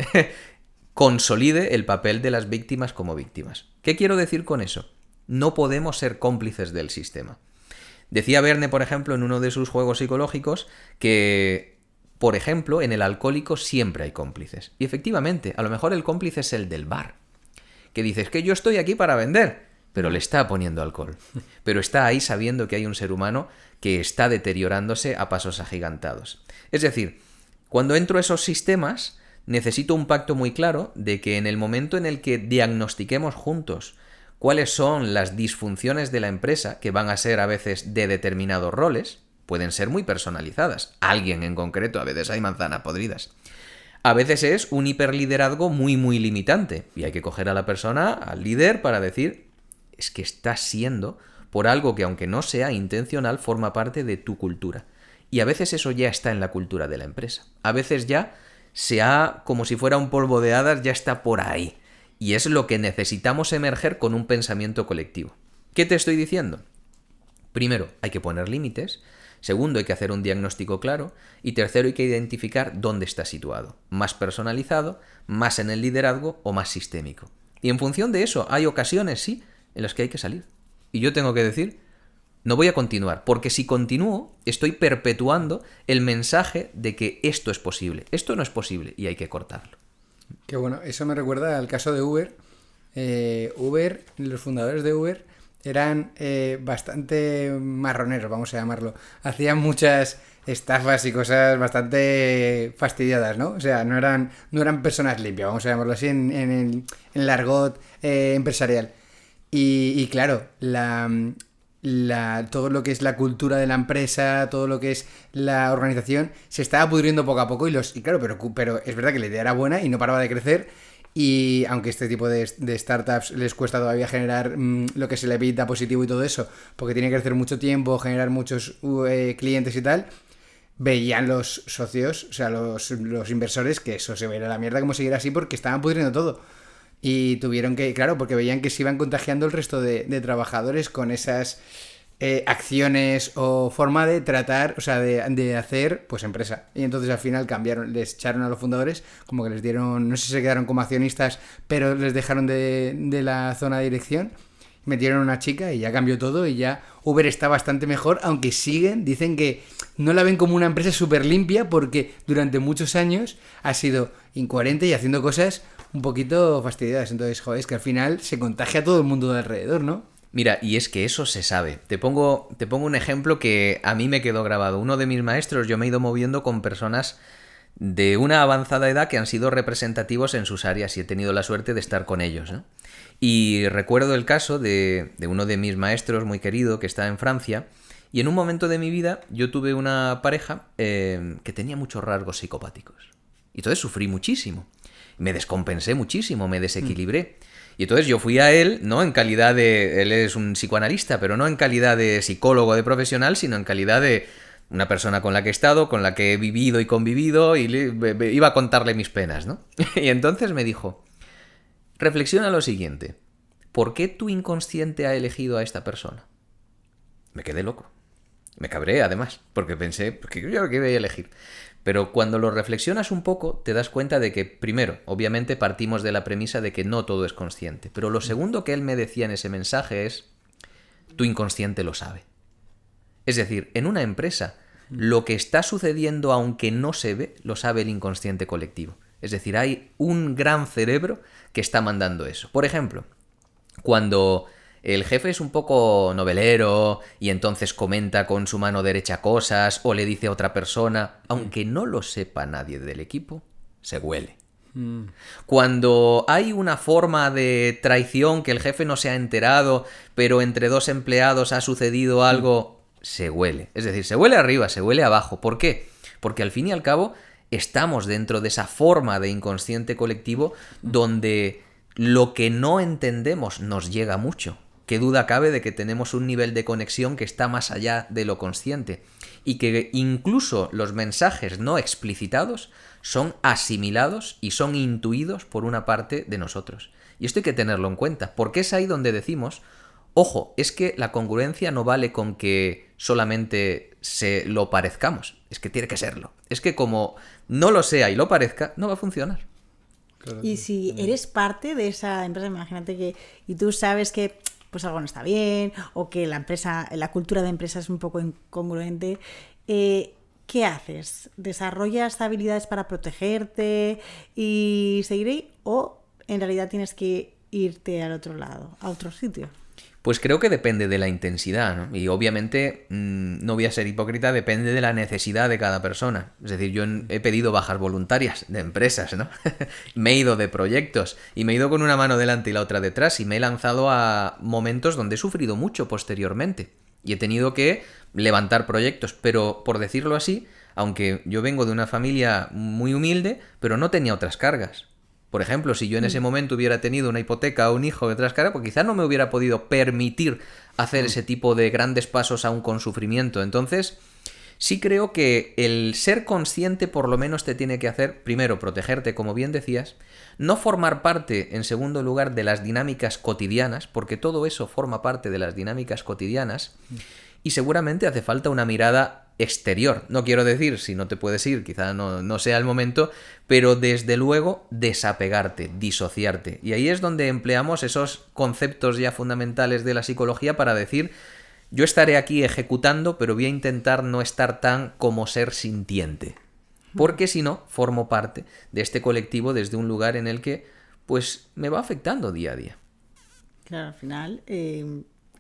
consolide el papel de las víctimas como víctimas. ¿Qué quiero decir con eso? No podemos ser cómplices del sistema. Decía Verne, por ejemplo, en uno de sus juegos psicológicos, que, por ejemplo, en el alcohólico siempre hay cómplices. Y efectivamente, a lo mejor el cómplice es el del bar, que dice, es que yo estoy aquí para vender, pero le está poniendo alcohol. Pero está ahí sabiendo que hay un ser humano que está deteriorándose a pasos agigantados. Es decir, cuando entro a esos sistemas, necesito un pacto muy claro de que en el momento en el que diagnostiquemos juntos cuáles son las disfunciones de la empresa, que van a ser a veces de determinados roles, pueden ser muy personalizadas. Alguien en concreto, a veces hay manzanas podridas. A veces es un hiperliderazgo muy, muy limitante, y hay que coger a la persona, al líder, para decir, es que estás siendo por algo que, aunque no sea intencional, forma parte de tu cultura. Y a veces eso ya está en la cultura de la empresa. A veces ya como si fuera un polvo de hadas, ya está por ahí. Y es lo que necesitamos emerger con un pensamiento colectivo. ¿Qué te estoy diciendo? Primero, hay que poner límites. Segundo, hay que hacer un diagnóstico claro. Y tercero, hay que identificar dónde está situado. Más personalizado, más en el liderazgo o más sistémico. Y en función de eso, hay ocasiones, sí, en las que hay que salir. Y yo tengo que decir, no voy a continuar, porque si continúo, estoy perpetuando el mensaje de que esto es posible. Esto no es posible y hay que cortarlo. Qué bueno, eso me recuerda al caso de Uber. Los fundadores de Uber eran bastante marroneros, vamos a llamarlo. Hacían muchas estafas y cosas bastante fastidiadas, ¿no? O sea, no eran personas limpias, vamos a llamarlo así en el argot empresarial. Y claro, todo lo que es la cultura de la empresa, todo lo que es la organización, se estaba pudriendo poco a poco y claro, pero es verdad que la idea era buena y no paraba de crecer. Y aunque este tipo de startups les cuesta todavía generar lo que se le evita positivo y todo eso, porque tiene que crecer mucho tiempo, generar muchos clientes y tal, veían los socios, o sea, los inversores, que eso se va a ir a la mierda como siguiera así, porque estaban pudriendo todo. Y tuvieron que, claro, porque veían que se iban contagiando el resto de trabajadores con esas acciones o forma de tratar, o sea, de hacer, pues, empresa. Y entonces al final les echaron a los fundadores, como que les dieron, no sé si se quedaron como accionistas, pero les dejaron de la zona de dirección, metieron a una chica y ya cambió todo y ya Uber está bastante mejor, aunque dicen que no la ven como una empresa súper limpia porque durante muchos años ha sido incoherente y haciendo cosas un poquito fastidiadas. Entonces, joder, es que al final se contagia a todo el mundo de alrededor, ¿no? Mira, y es que eso se sabe. Te pongo un ejemplo que a mí me quedó grabado. Uno de mis maestros, yo me he ido moviendo con personas de una avanzada edad que han sido representativos en sus áreas y he tenido la suerte de estar con ellos, ¿no? Y recuerdo el caso de uno de mis maestros muy querido que está en Francia, y en un momento de mi vida yo tuve una pareja que tenía muchos rasgos psicopáticos. Y entonces sufrí muchísimo. Me descompensé muchísimo, me desequilibré. Y entonces yo fui a él, no en calidad de... Él es un psicoanalista, pero no en calidad de psicólogo, de profesional, sino en calidad de una persona con la que he estado, con la que he vivido y convivido, y iba a contarle mis penas, ¿no? Y entonces me dijo, reflexiona lo siguiente, ¿por qué tu inconsciente ha elegido a esta persona? Me quedé loco. Me cabré, además, porque pensé, ¿qué voy a elegir? Pero cuando lo reflexionas un poco, te das cuenta de que, primero, obviamente partimos de la premisa de que no todo es consciente. Pero lo segundo que él me decía en ese mensaje es, tu inconsciente lo sabe. Es decir, en una empresa, lo que está sucediendo, aunque no se ve, lo sabe el inconsciente colectivo. Es decir, hay un gran cerebro que está mandando eso. Por ejemplo, cuando el jefe es un poco novelero y entonces comenta con su mano derecha cosas o le dice a otra persona, aunque no lo sepa nadie del equipo, se huele. Cuando hay una forma de traición que el jefe no se ha enterado, pero entre dos empleados ha sucedido algo, se huele. Es decir, se huele arriba, se huele abajo. ¿Por qué? Porque al fin y al cabo estamos dentro de esa forma de inconsciente colectivo donde lo que no entendemos nos llega mucho. Qué duda cabe de que tenemos un nivel de conexión que está más allá de lo consciente y que incluso los mensajes no explicitados son asimilados y son intuidos por una parte de nosotros. Y esto hay que tenerlo en cuenta, porque es ahí donde decimos, ojo, es que la congruencia no vale con que solamente se lo parezcamos, es que tiene que serlo. Es que como no lo sea y lo parezca, no va a funcionar. Claro. Y si eres parte de esa empresa, imagínate que y tú sabes que pues algo no está bien o que la empresa, la cultura de empresa es un poco incongruente, ¿qué haces? ¿Desarrollas habilidades para protegerte y seguir ahí? ¿O en realidad tienes que irte al otro lado, a otro sitio? Pues creo que depende de la intensidad, ¿no? Y obviamente, no voy a ser hipócrita, depende de la necesidad de cada persona. Es decir, yo he pedido bajas voluntarias de empresas, ¿no? Me he ido de proyectos y me he ido con una mano delante y la otra detrás y me he lanzado a momentos donde he sufrido mucho posteriormente y he tenido que levantar proyectos, pero por decirlo así, aunque yo vengo de una familia muy humilde, pero no tenía otras cargas. Por ejemplo, si yo en ese momento hubiera tenido una hipoteca o un hijo detrás cara, pues quizás no me hubiera podido permitir hacer ese tipo de grandes pasos aún con sufrimiento. Entonces, sí creo que el ser consciente por lo menos te tiene que hacer, primero, protegerte, como bien decías, no formar parte, en segundo lugar, de las dinámicas cotidianas, porque todo eso forma parte de las dinámicas cotidianas, y seguramente hace falta una mirada exterior. No quiero decir, si no te puedes ir, quizá no sea el momento, pero desde luego desapegarte, disociarte. Y ahí es donde empleamos esos conceptos ya fundamentales de la psicología para decir, yo estaré aquí ejecutando, pero voy a intentar no estar tan como ser sintiente. Porque si no, formo parte de este colectivo desde un lugar en el que pues me va afectando día a día. Claro, al final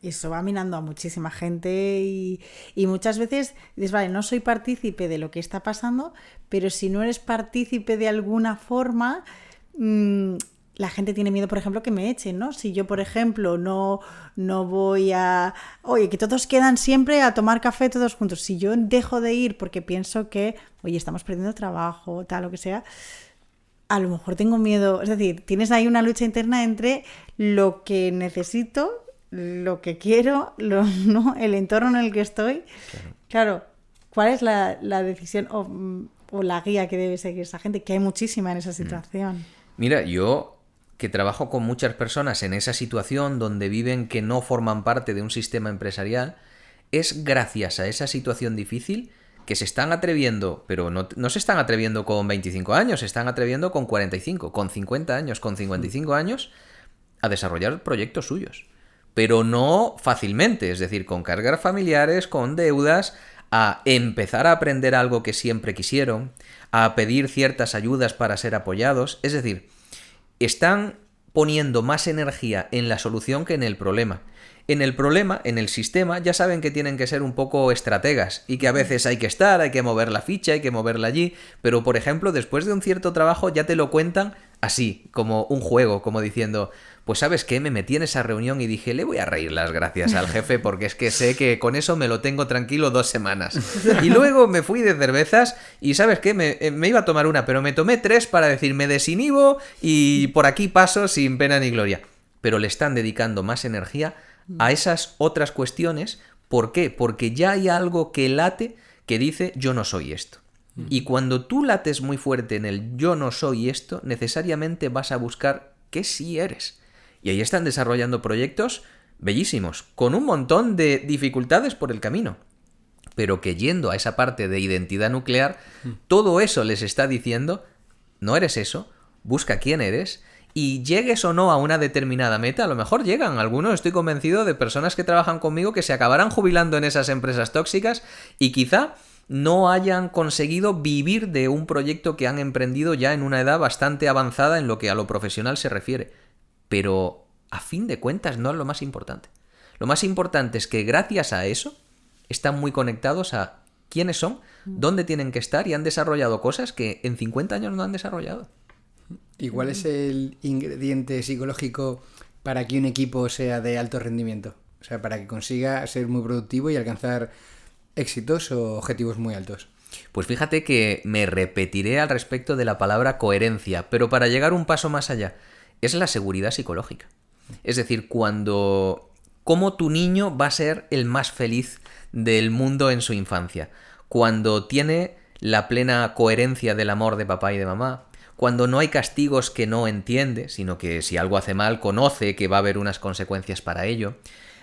eso va minando a muchísima gente y muchas veces dices, vale, no soy partícipe de lo que está pasando, pero si no eres partícipe de alguna forma, la gente tiene miedo, por ejemplo, que me echen, ¿no? Si yo, por ejemplo, no voy a... Oye, que todos quedan siempre a tomar café todos juntos. Si yo dejo de ir porque pienso que, oye, estamos perdiendo trabajo, tal, lo que sea, a lo mejor tengo miedo. Es decir, tienes ahí una lucha interna entre lo que necesito, lo que quiero, ¿no? El entorno en el que estoy. Claro, ¿cuál es la decisión o la guía que debe seguir esa gente? Que hay muchísima en esa situación. Mira, yo que trabajo con muchas personas en esa situación donde viven que no forman parte de un sistema empresarial, es gracias a esa situación difícil que se están atreviendo, pero no se están atreviendo con 25 años, se están atreviendo con 45, con 50 años, con 55 años, a desarrollar proyectos suyos. Pero no fácilmente, es decir, con cargas familiares, con deudas, a empezar a aprender algo que siempre quisieron, a pedir ciertas ayudas para ser apoyados, es decir, están poniendo más energía en la solución que en el problema. En el problema, en el sistema, ya saben que tienen que ser un poco estrategas y que a veces hay que estar, hay que mover la ficha, hay que moverla allí, pero por ejemplo, después de un cierto trabajo ya te lo cuentan así, como un juego, como diciendo, pues ¿sabes qué? Me metí en esa reunión y dije, le voy a reír las gracias al jefe porque es que sé que con eso me lo tengo tranquilo 2 semanas. Y luego me fui de cervezas y ¿sabes qué? Me iba a tomar una, pero me tomé 3 para decir, me desinhibo y por aquí paso sin pena ni gloria. Pero le están dedicando más energía a esas otras cuestiones. ¿Por qué? Porque ya hay algo que late que dice, yo no soy esto. Y cuando tú lates muy fuerte en el yo no soy esto, necesariamente vas a buscar qué sí eres. Y ahí están desarrollando proyectos bellísimos, con un montón de dificultades por el camino. Pero que yendo a esa parte de identidad nuclear, todo eso les está diciendo, no eres eso, busca quién eres, y llegues o no a una determinada meta, a lo mejor llegan. Algunos, estoy convencido, de personas que trabajan conmigo que se acabarán jubilando en esas empresas tóxicas y quizá no hayan conseguido vivir de un proyecto que han emprendido ya en una edad bastante avanzada en lo que a lo profesional se refiere. Pero a fin de cuentas no es lo más importante. Lo más importante es que gracias a eso están muy conectados a quiénes son, dónde tienen que estar y han desarrollado cosas que en 50 años no han desarrollado. ¿Y cuál es el ingrediente psicológico para que un equipo sea de alto rendimiento? O sea, para que consiga ser muy productivo y alcanzar éxitos o objetivos muy altos. Pues fíjate que me repetiré al respecto de la palabra coherencia, pero para llegar un paso más allá, es la seguridad psicológica. Es decir, cómo tu niño va a ser el más feliz del mundo en su infancia, cuando tiene la plena coherencia del amor de papá y de mamá, cuando no hay castigos que no entiende, sino que si algo hace mal conoce que va a haber unas consecuencias para ello,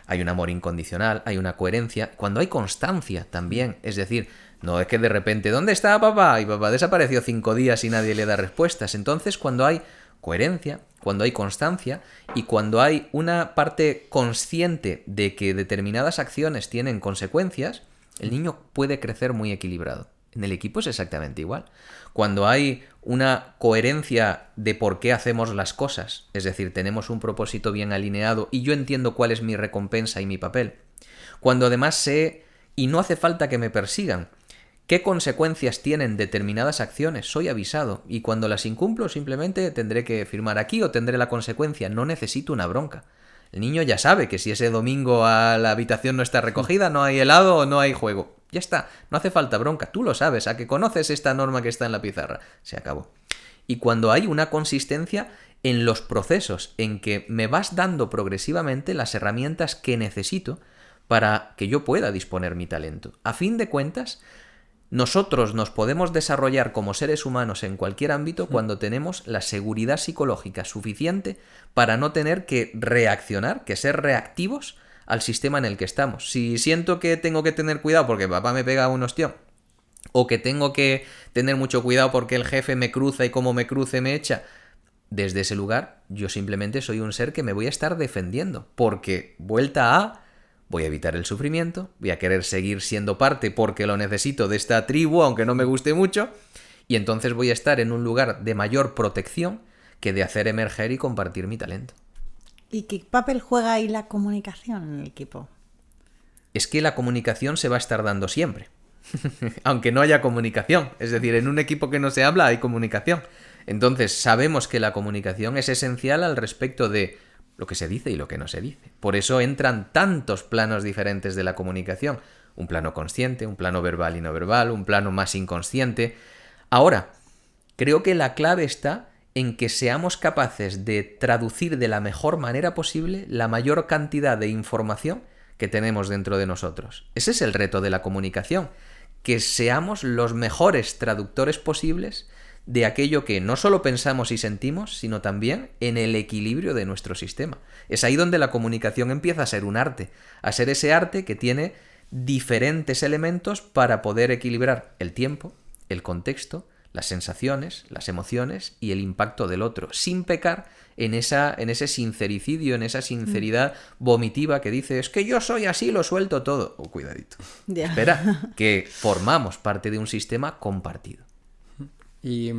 hay un amor incondicional, hay una coherencia, cuando hay constancia también, es decir, no es que de repente, ¿dónde está papá? Y papá desapareció 5 días y nadie le da respuestas. Entonces, cuando hay coherencia, cuando hay constancia y cuando hay una parte consciente de que determinadas acciones tienen consecuencias, el niño puede crecer muy equilibrado. En el equipo es exactamente igual. Cuando hay una coherencia de por qué hacemos las cosas, es decir, tenemos un propósito bien alineado y yo entiendo cuál es mi recompensa y mi papel. Cuando además sé, y no hace falta que me persigan, qué consecuencias tienen determinadas acciones, soy avisado y cuando las incumplo simplemente tendré que firmar aquí o tendré la consecuencia, no necesito una bronca. El niño ya sabe que si ese domingo a la habitación no está recogida, no hay helado o no hay juego. Ya está, no hace falta bronca, tú lo sabes, a que conoces esta norma que está en la pizarra. Se acabó. Y cuando hay una consistencia en los procesos, en que me vas dando progresivamente las herramientas que necesito para que yo pueda disponer mi talento. A fin de cuentas, nosotros nos podemos desarrollar como seres humanos en cualquier ámbito cuando tenemos la seguridad psicológica suficiente para no tener que reaccionar, que ser reactivos al sistema en el que estamos. Si siento que tengo que tener cuidado porque papá me pega un ostión, o que tengo que tener mucho cuidado porque el jefe me cruza y como me cruce me echa, desde ese lugar yo simplemente soy un ser que me voy a estar defendiendo, porque vuelta a... voy a evitar el sufrimiento, voy a querer seguir siendo parte porque lo necesito de esta tribu, aunque no me guste mucho, y entonces voy a estar en un lugar de mayor protección que de hacer emerger y compartir mi talento. ¿Y qué papel juega ahí la comunicación en el equipo? Es que la comunicación se va a estar dando siempre, aunque no haya comunicación. Es decir, en un equipo que no se habla hay comunicación. Entonces sabemos que la comunicación es esencial al respecto de lo que se dice y lo que no se dice. Por eso entran tantos planos diferentes de la comunicación. Un plano consciente, un plano verbal y no verbal, un plano más inconsciente. Ahora, creo que la clave está en que seamos capaces de traducir de la mejor manera posible la mayor cantidad de información que tenemos dentro de nosotros. Ese es el reto de la comunicación, que seamos los mejores traductores posibles de aquello que no solo pensamos y sentimos, sino también en el equilibrio de nuestro sistema. Es ahí donde la comunicación empieza a ser un arte, a ser ese arte que tiene diferentes elementos para poder equilibrar el tiempo, el contexto, las sensaciones, las emociones y el impacto del otro, sin pecar en ese sincericidio, en esa sinceridad vomitiva que dice, es que yo soy así, lo suelto todo. Oh, cuidadito. Ya. Espera, que formamos parte de un sistema compartido. Y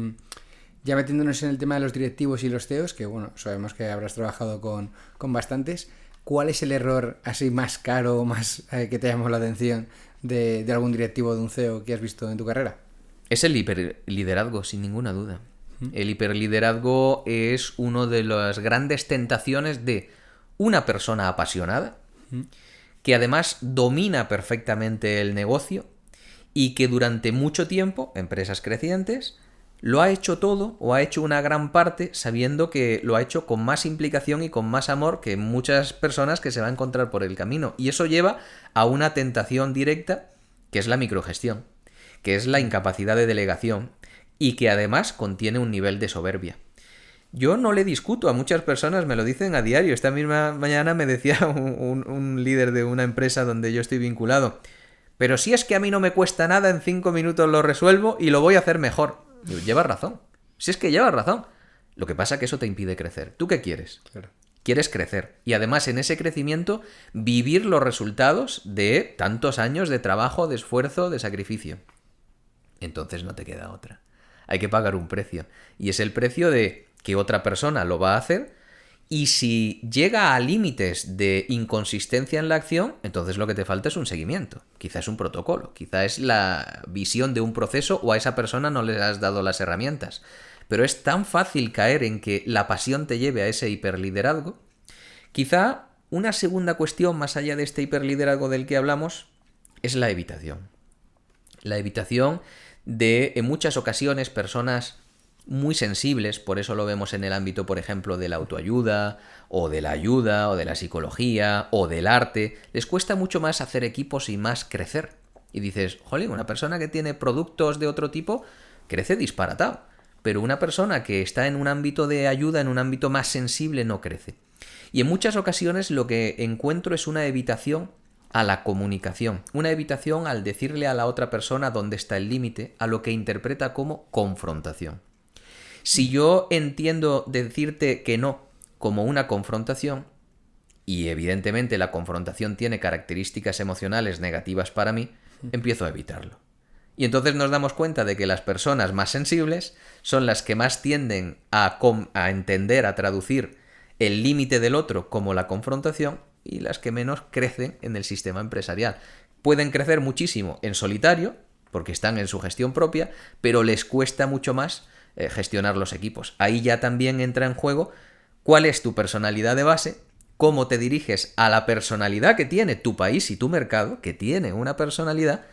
ya metiéndonos en el tema de los directivos y los CEOs, que bueno, sabemos que habrás trabajado con bastantes, ¿cuál es el error así más caro, más que te llamó la atención de algún directivo de un CEO que has visto en tu carrera? Es el hiperliderazgo, sin ninguna duda. El hiperliderazgo es una de las grandes tentaciones de una persona apasionada, que además domina perfectamente el negocio y que durante mucho tiempo, empresas crecientes, lo ha hecho todo o ha hecho una gran parte sabiendo que lo ha hecho con más implicación y con más amor que muchas personas que se va a encontrar por el camino. Y eso lleva a una tentación directa que es la microgestión, que es la incapacidad de delegación y que además contiene un nivel de soberbia. Yo no le discuto, a muchas personas me lo dicen a diario. Esta misma mañana me decía un líder de una empresa donde yo estoy vinculado, pero si es que a mí no me cuesta nada, en 5 minutos lo resuelvo y lo voy a hacer mejor. Digo, llevas razón, si es que llevas razón. Lo que pasa es que eso te impide crecer. ¿Tú qué quieres? Claro. Quieres crecer y además en ese crecimiento vivir los resultados de tantos años de trabajo, de esfuerzo, de sacrificio. entonces no te queda otra. Hay que pagar un precio. Y es el precio de que otra persona lo va a hacer. Y si llega a límites de inconsistencia en la acción, entonces lo que te falta es un seguimiento. Quizá es un protocolo, quizá es la visión de un proceso o a esa persona no le has dado las herramientas. Pero es tan fácil caer en que la pasión te lleve a ese hiperliderazgo. Quizá una segunda cuestión más allá de este hiperliderazgo del que hablamos es la evitación. La evitación de, en muchas ocasiones, personas muy sensibles, por eso lo vemos en el ámbito, por ejemplo, de la autoayuda, o de la ayuda, o de la psicología, o del arte, les cuesta mucho más hacer equipos y más crecer. Y dices, jolín, una persona que tiene productos de otro tipo crece disparatado, pero una persona que está en un ámbito de ayuda, en un ámbito más sensible, no crece. Y en muchas ocasiones lo que encuentro es una evitación a la comunicación, una evitación al decirle a la otra persona dónde está el límite, a lo que interpreta como confrontación. Si yo entiendo decirte que no como una confrontación, y evidentemente la confrontación tiene características emocionales negativas para mí, empiezo a evitarlo. Y entonces nos damos cuenta de que las personas más sensibles son las que más tienden a entender, a traducir el límite del otro como la confrontación, y las que menos crecen en el sistema empresarial. Pueden crecer muchísimo en solitario, porque están en su gestión propia, pero les cuesta mucho más gestionar los equipos. Ahí ya también entra en juego cuál es tu personalidad de base, cómo te diriges a la personalidad que tiene tu país y tu mercado, que tiene una personalidad,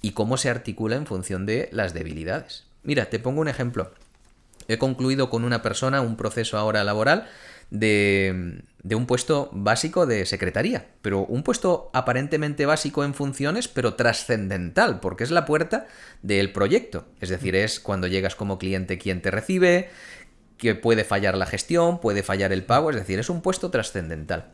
y cómo se articula en función de las debilidades. Mira, te pongo un ejemplo. He concluido con una persona un proceso ahora laboral de un puesto básico de secretaría, pero un puesto aparentemente básico en funciones, pero trascendental, porque es la puerta del proyecto. Es decir, es cuando llegas como cliente quien te recibe, que puede fallar la gestión, puede fallar el pago, es decir, es un puesto trascendental.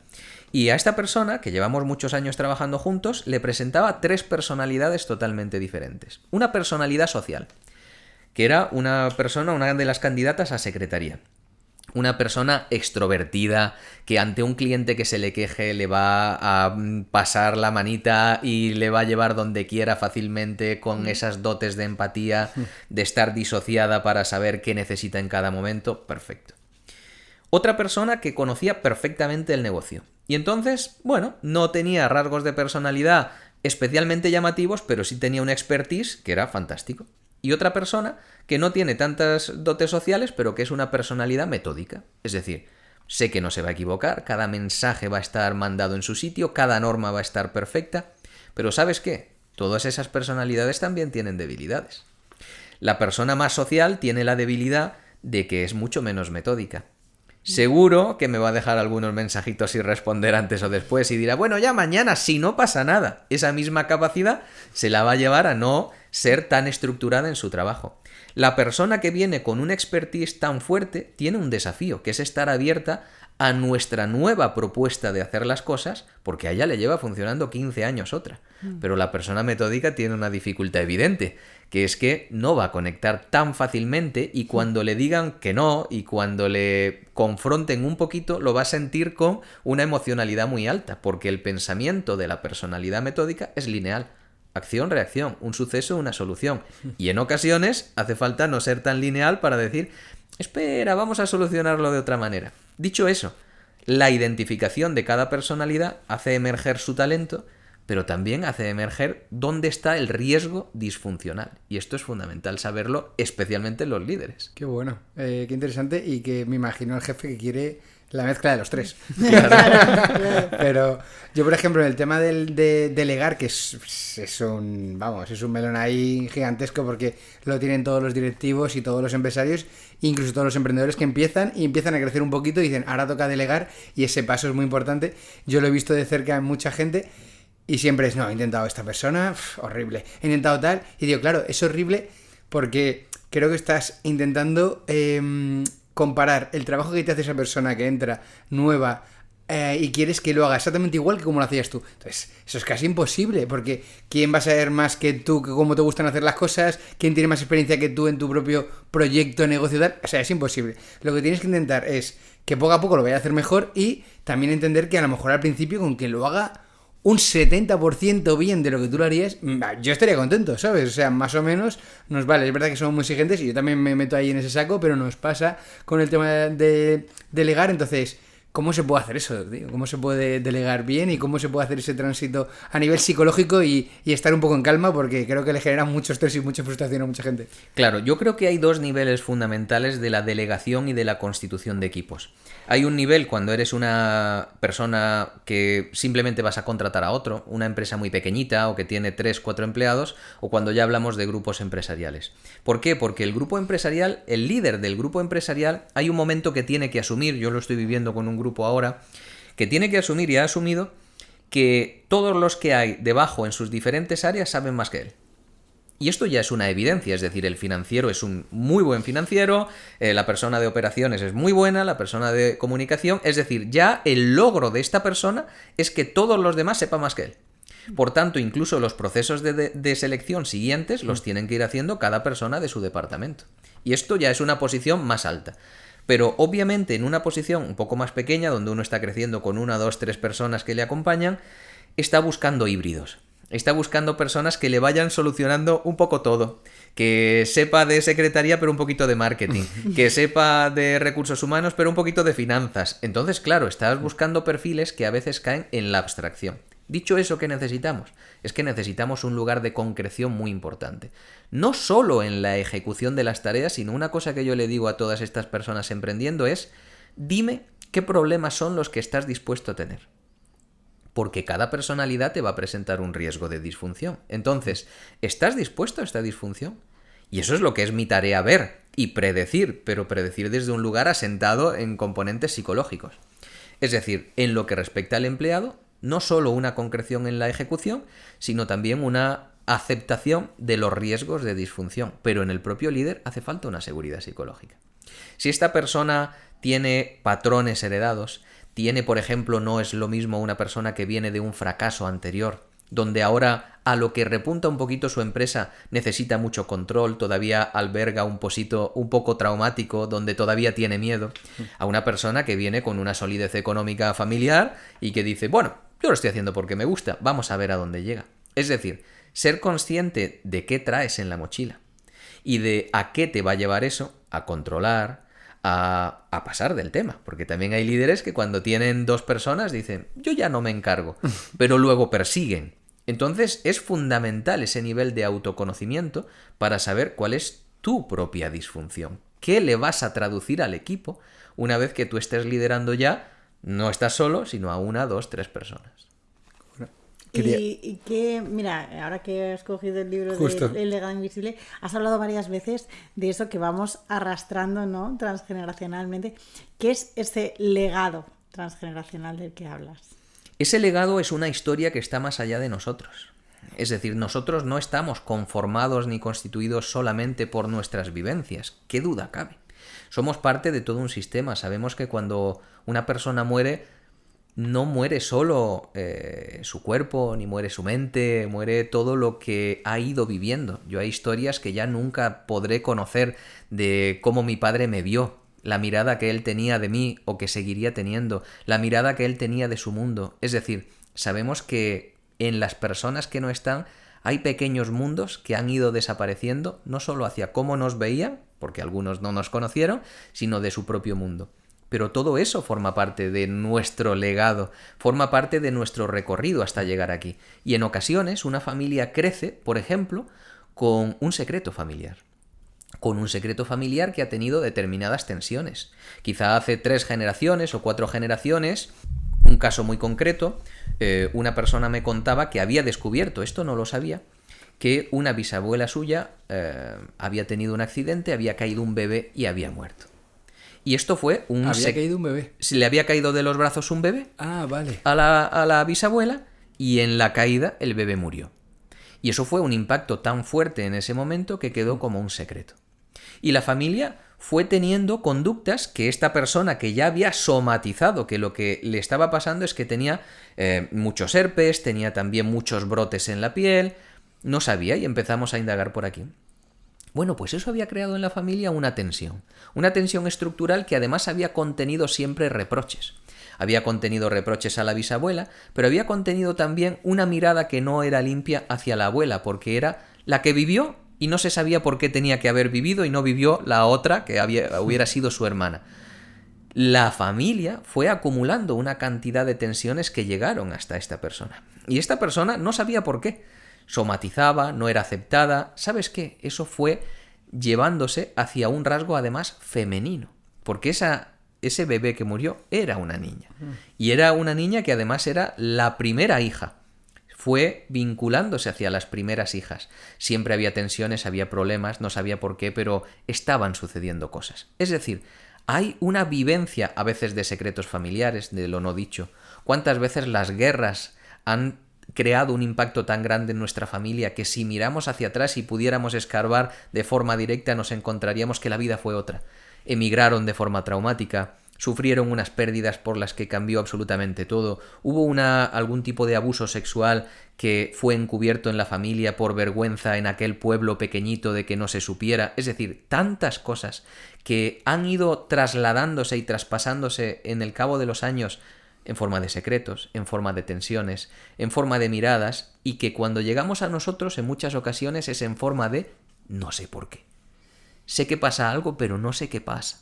Y a esta persona, que llevamos muchos años trabajando juntos, le presentaba 3 personalidades totalmente diferentes. Una personalidad social, que era una persona, una de las candidatas a secretaría. Una persona extrovertida que ante un cliente que se le queje le va a pasar la manita y le va a llevar donde quiera fácilmente, con esas dotes de empatía, de estar disociada para saber qué necesita en cada momento. Perfecto. Otra persona que conocía perfectamente el negocio. Y entonces, bueno, no tenía rasgos de personalidad especialmente llamativos, pero sí tenía una expertise que era fantástico. Y otra persona que no tiene tantas dotes sociales, pero que es una personalidad metódica. Es decir, sé que no se va a equivocar, cada mensaje va a estar mandado en su sitio, cada norma va a estar perfecta. Pero ¿sabes qué? Todas esas personalidades también tienen debilidades. La persona más social tiene la debilidad de que es mucho menos metódica. Seguro que me va a dejar algunos mensajitos sin responder antes o después y dirá, bueno, ya mañana, si no pasa nada. Esa misma capacidad se la va a llevar a no ser tan estructurada en su trabajo. La persona que viene con un expertise tan fuerte tiene un desafío, que es estar abierta a nuestra nueva propuesta de hacer las cosas, porque a ella le lleva funcionando 15 años otra. Pero la persona metódica tiene una dificultad evidente, que es que no va a conectar tan fácilmente, y cuando le digan que no y cuando le confronten un poquito, lo va a sentir con una emocionalidad muy alta, porque el pensamiento de la personalidad metódica es lineal. Acción, reacción, un suceso, una solución. Y en ocasiones hace falta no ser tan lineal para decir, espera, vamos a solucionarlo de otra manera. Dicho eso, la identificación de cada personalidad hace emerger su talento, pero también hace emerger dónde está el riesgo disfuncional. Y esto es fundamental saberlo, especialmente en los líderes. Qué bueno, qué interesante, y que me imagino el jefe que quiere la mezcla de los 3. Pero yo, por ejemplo, en el tema de delegar, que es un melón ahí gigantesco, porque lo tienen todos los directivos y todos los empresarios, incluso todos los emprendedores que empiezan a crecer un poquito y dicen, ahora toca delegar, y ese paso es muy importante. Yo lo he visto de cerca en mucha gente. Y siempre es, no, he intentado esta persona, horrible, he intentado tal, y digo, claro, es horrible porque creo que estás intentando comparar el trabajo que te hace esa persona que entra nueva y quieres que lo haga exactamente igual que como lo hacías tú. Entonces, eso es casi imposible, porque ¿quién va a saber más que tú, que cómo te gustan hacer las cosas? ¿Quién tiene más experiencia que tú en tu propio proyecto, negocio, tal? O sea, es imposible. Lo que tienes que intentar es que poco a poco lo vaya a hacer mejor, y también entender que a lo mejor al principio con quien lo haga un 70% bien de lo que tú lo harías, yo estaría contento, ¿sabes? O sea, más o menos nos vale. Es verdad que somos muy exigentes y yo también me meto ahí en ese saco, pero nos pasa con el tema de delegar. Entonces, ¿cómo se puede hacer eso, tío? ¿Cómo se puede delegar bien y cómo se puede hacer ese tránsito a nivel psicológico y estar un poco en calma? Porque creo que le genera mucho estrés y mucha frustración a mucha gente. Claro, yo creo que hay dos niveles fundamentales de la delegación y de la constitución de equipos. Hay un nivel cuando eres una persona que simplemente vas a contratar a otro, una empresa muy pequeñita o que tiene 3, 4 empleados, o cuando ya hablamos de grupos empresariales. ¿Por qué? Porque el grupo empresarial, el líder del grupo empresarial, hay un momento que tiene que asumir, yo lo estoy viviendo con un grupo ahora, que tiene que asumir y ha asumido que todos los que hay debajo en sus diferentes áreas saben más que él. Y esto ya es una evidencia, es decir, el financiero es un muy buen financiero, la persona de operaciones es muy buena, la persona de comunicación, es decir, ya el logro de esta persona es que todos los demás sepan más que él. Por tanto, incluso los procesos de selección siguientes los tienen que ir haciendo cada persona de su departamento. Y esto ya es una posición más alta. Pero obviamente en una posición un poco más pequeña, donde uno está creciendo con 1, 2, 3 personas que le acompañan, está buscando híbridos. Está buscando personas que le vayan solucionando un poco todo. Que sepa de secretaría pero un poquito de marketing. Que sepa de recursos humanos pero un poquito de finanzas. Entonces, claro, estás buscando perfiles que a veces caen en la abstracción. Dicho eso, ¿qué necesitamos? Es que necesitamos un lugar de concreción muy importante. No solo en la ejecución de las tareas, sino una cosa que yo le digo a todas estas personas emprendiendo es: dime qué problemas son los que estás dispuesto a tener. Porque cada personalidad te va a presentar un riesgo de disfunción. Entonces, ¿estás dispuesto a esta disfunción? Y eso es lo que es mi tarea ver y predecir, pero predecir desde un lugar asentado en componentes psicológicos. Es decir, en lo que respecta al empleado, no solo una concreción en la ejecución, sino también una aceptación de los riesgos de disfunción. Pero en el propio líder hace falta una seguridad psicológica. Si esta persona tiene patrones heredados, tiene, por ejemplo, no es lo mismo una persona que viene de un fracaso anterior, donde ahora a lo que repunta un poquito su empresa necesita mucho control, todavía alberga un poco traumático, donde todavía tiene miedo, a una persona que viene con una solidez económica familiar y que dice, bueno, yo lo estoy haciendo porque me gusta, vamos a ver a dónde llega. Es decir, ser consciente de qué traes en la mochila y de a qué te va a llevar eso, a controlar, a pasar del tema, porque también hay líderes que cuando tienen 2 personas dicen, yo ya no me encargo, pero luego persiguen. Entonces es fundamental ese nivel de autoconocimiento para saber cuál es tu propia disfunción, qué le vas a traducir al equipo una vez que tú estés liderando ya, no estás solo, sino a 1, 2, 3 personas. Y que, mira, ahora que has cogido el libro El legado invisible, has hablado varias veces de eso que vamos arrastrando, ¿no?, transgeneracionalmente. ¿Qué es ese legado transgeneracional del que hablas? Ese legado es una historia que está más allá de nosotros. Es decir, nosotros no estamos conformados ni constituidos solamente por nuestras vivencias. ¿Qué duda cabe? Somos parte de todo un sistema. Sabemos que cuando una persona muere, no muere solo su cuerpo, ni muere su mente, muere todo lo que ha ido viviendo. Yo hay historias que ya nunca podré conocer de cómo mi padre me vio, la mirada que él tenía de mí o que seguiría teniendo, la mirada que él tenía de su mundo. Es decir, sabemos que en las personas que no están hay pequeños mundos que han ido desapareciendo, no solo hacia cómo nos veían, porque algunos no nos conocieron, sino de su propio mundo. Pero todo eso forma parte de nuestro legado, forma parte de nuestro recorrido hasta llegar aquí. Y en ocasiones una familia crece, por ejemplo, con un secreto familiar. Con un secreto familiar que ha tenido determinadas tensiones. Quizá hace 3 generaciones o 4 generaciones, un caso muy concreto, una persona me contaba que había descubierto, esto no lo sabía, que una bisabuela suya había tenido un accidente, había caído un bebé y había muerto. Y esto fue un... ¿Había caído un bebé? Le había caído de los brazos un bebé vale. a la bisabuela y en la caída el bebé murió. Y eso fue un impacto tan fuerte en ese momento que quedó como un secreto. Y la familia fue teniendo conductas que esta persona que ya había somatizado que lo que le estaba pasando es que tenía muchos herpes, tenía también muchos brotes en la piel, no sabía y empezamos a indagar por aquí. Bueno, pues eso había creado en la familia una tensión estructural que además había contenido siempre reproches. había contenido reproches a la bisabuela, pero había contenido también una mirada que no era limpia hacia la abuela, porque era la que vivió y no se sabía por qué tenía que haber vivido y no vivió la otra que hubiera sido su hermana. La familia fue acumulando una cantidad de tensiones que llegaron hasta esta persona. Y esta persona no sabía por qué. Somatizaba, no era aceptada. ¿Sabes qué? Eso fue llevándose hacia un rasgo además femenino. Porque ese bebé que murió era una niña. Y era una niña que además era la primera hija. Fue vinculándose hacia las primeras hijas. Siempre había tensiones, había problemas, no sabía por qué, pero estaban sucediendo cosas. Es decir, hay una vivencia a veces de secretos familiares, de lo no dicho. ¿Cuántas veces las guerras han creado un impacto tan grande en nuestra familia que si miramos hacia atrás y pudiéramos escarbar de forma directa nos encontraríamos que la vida fue otra? Emigraron de forma traumática, sufrieron unas pérdidas por las que cambió absolutamente todo, hubo algún tipo de abuso sexual que fue encubierto en la familia por vergüenza en aquel pueblo pequeñito de que no se supiera, es decir, tantas cosas que han ido trasladándose y traspasándose en el cabo de los años en forma de secretos, en forma de tensiones, en forma de miradas, y que cuando llegamos a nosotros en muchas ocasiones es en forma de no sé por qué. Sé que pasa algo, pero no sé qué pasa.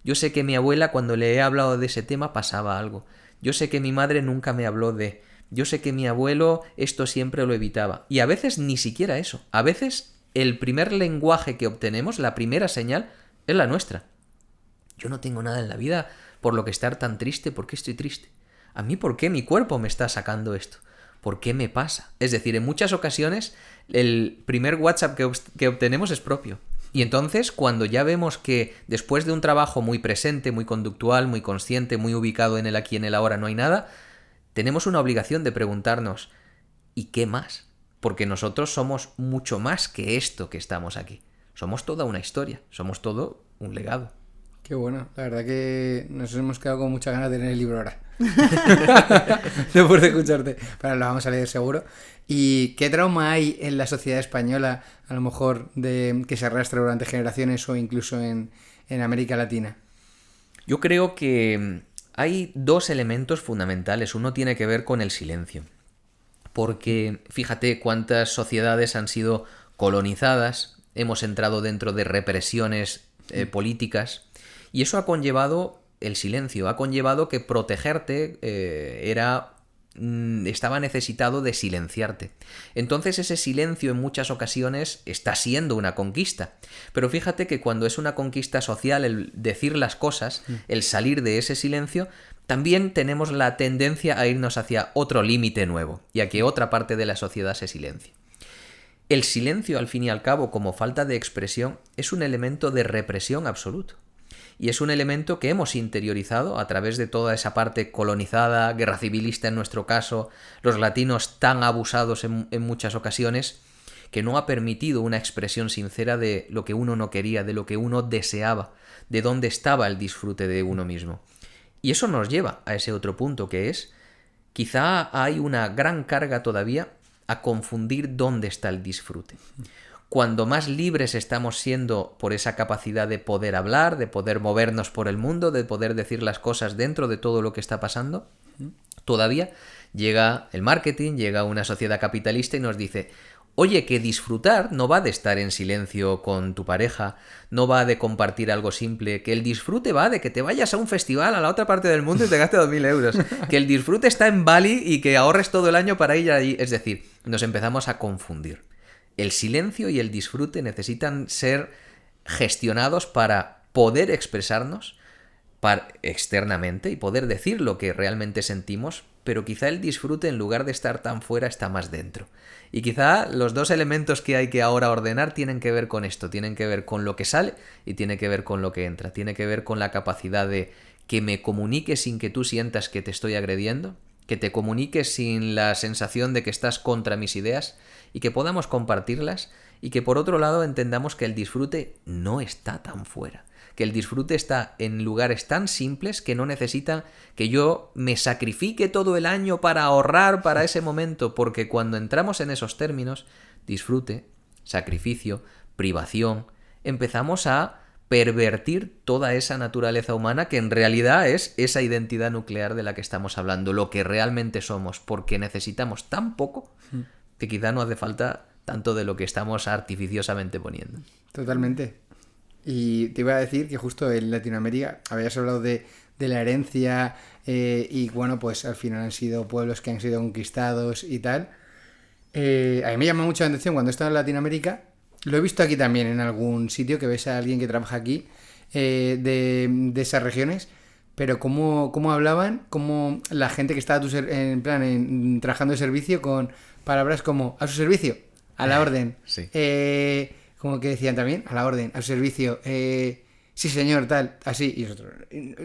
Yo sé que mi abuela cuando le he hablado de ese tema pasaba algo. Yo sé que mi madre nunca me habló de... Yo sé que mi abuelo esto siempre lo evitaba. Y a veces ni siquiera eso. A veces el primer lenguaje que obtenemos, la primera señal, es la nuestra. Yo no tengo nada en la vida por lo que estar tan triste. ¿Por qué estoy triste? ¿A mí por qué mi cuerpo me está sacando esto? ¿Por qué me pasa? Es decir, en muchas ocasiones el primer WhatsApp que obtenemos es propio. Y entonces, cuando ya vemos que después de un trabajo muy presente, muy conductual, muy consciente, muy ubicado en el aquí y en el ahora, no hay nada, tenemos una obligación de preguntarnos, ¿y qué más? Porque nosotros somos mucho más que esto que estamos aquí. Somos toda una historia, somos todo un legado. Qué bueno, la verdad que nos hemos quedado con muchas ganas de tener el libro ahora. Después de escucharte. Pero lo vamos a leer seguro. ¿Y qué trauma hay en la sociedad española, a lo mejor, de que se arrastra durante generaciones o incluso en América Latina? Yo creo que hay dos elementos fundamentales. Uno tiene que ver con el silencio. Porque fíjate cuántas sociedades han sido colonizadas, hemos entrado dentro de represiones políticas, y eso ha conllevado el silencio, ha conllevado que protegerte estaba necesitado de silenciarte. Entonces ese silencio en muchas ocasiones está siendo una conquista. Pero fíjate que cuando es una conquista social, el decir las cosas, el salir de ese silencio, también tenemos la tendencia a irnos hacia otro límite nuevo y a que otra parte de la sociedad se silencie. El silencio, al fin y al cabo, como falta de expresión, es un elemento de represión absoluto. Y es un elemento que hemos interiorizado a través de toda esa parte colonizada, guerra civilista en nuestro caso, los latinos tan abusados en muchas ocasiones, que no ha permitido una expresión sincera de lo que uno no quería, de lo que uno deseaba, de dónde estaba el disfrute de uno mismo. Y eso nos lleva a ese otro punto que es, quizá hay una gran carga todavía a confundir dónde está el disfrute. Cuando más libres estamos siendo por esa capacidad de poder hablar, de poder movernos por el mundo, de poder decir las cosas dentro de todo lo que está pasando, todavía llega el marketing, llega una sociedad capitalista y nos dice, oye, que disfrutar no va de estar en silencio con tu pareja, no va de compartir algo simple, que el disfrute va de que te vayas a un festival a la otra parte del mundo y te gastes 2.000 euros, que el disfrute está en Bali y que ahorres todo el año para ir allí. Es decir, nos empezamos a confundir. El silencio y el disfrute necesitan ser gestionados para poder expresarnos externamente y poder decir lo que realmente sentimos, pero quizá el disfrute, en lugar de estar tan fuera, está más dentro. Y quizá los dos elementos que hay que ahora ordenar tienen que ver con esto, tienen que ver con lo que sale y tiene que ver con lo que entra, tiene que ver con la capacidad de que me comunique sin que tú sientas que te estoy agrediendo, que te comuniques sin la sensación de que estás contra mis ideas y que podamos compartirlas y que por otro lado entendamos que el disfrute no está tan fuera, que el disfrute está en lugares tan simples que no necesitan que yo me sacrifique todo el año para ahorrar para ese momento, porque cuando entramos en esos términos, disfrute, sacrificio, privación, empezamos a pervertir toda esa naturaleza humana que en realidad es esa identidad nuclear de la que estamos hablando, lo que realmente somos, porque necesitamos tan poco que quizá no hace falta tanto de lo que estamos artificiosamente poniendo. Totalmente. Y te iba a decir que justo en Latinoamérica habías hablado de la herencia y bueno, pues al final han sido pueblos que han sido conquistados y tal. A mí me llama mucho la atención cuando he estado en Latinoamérica, lo he visto aquí también en algún sitio que ves a alguien que trabaja aquí de esas regiones, pero cómo hablaban, cómo la gente que estaba en plan trabajando de servicio con palabras como a su servicio, a la orden, Sí. como que decían también, a la orden, a su servicio, sí señor, tal, así, y nosotros,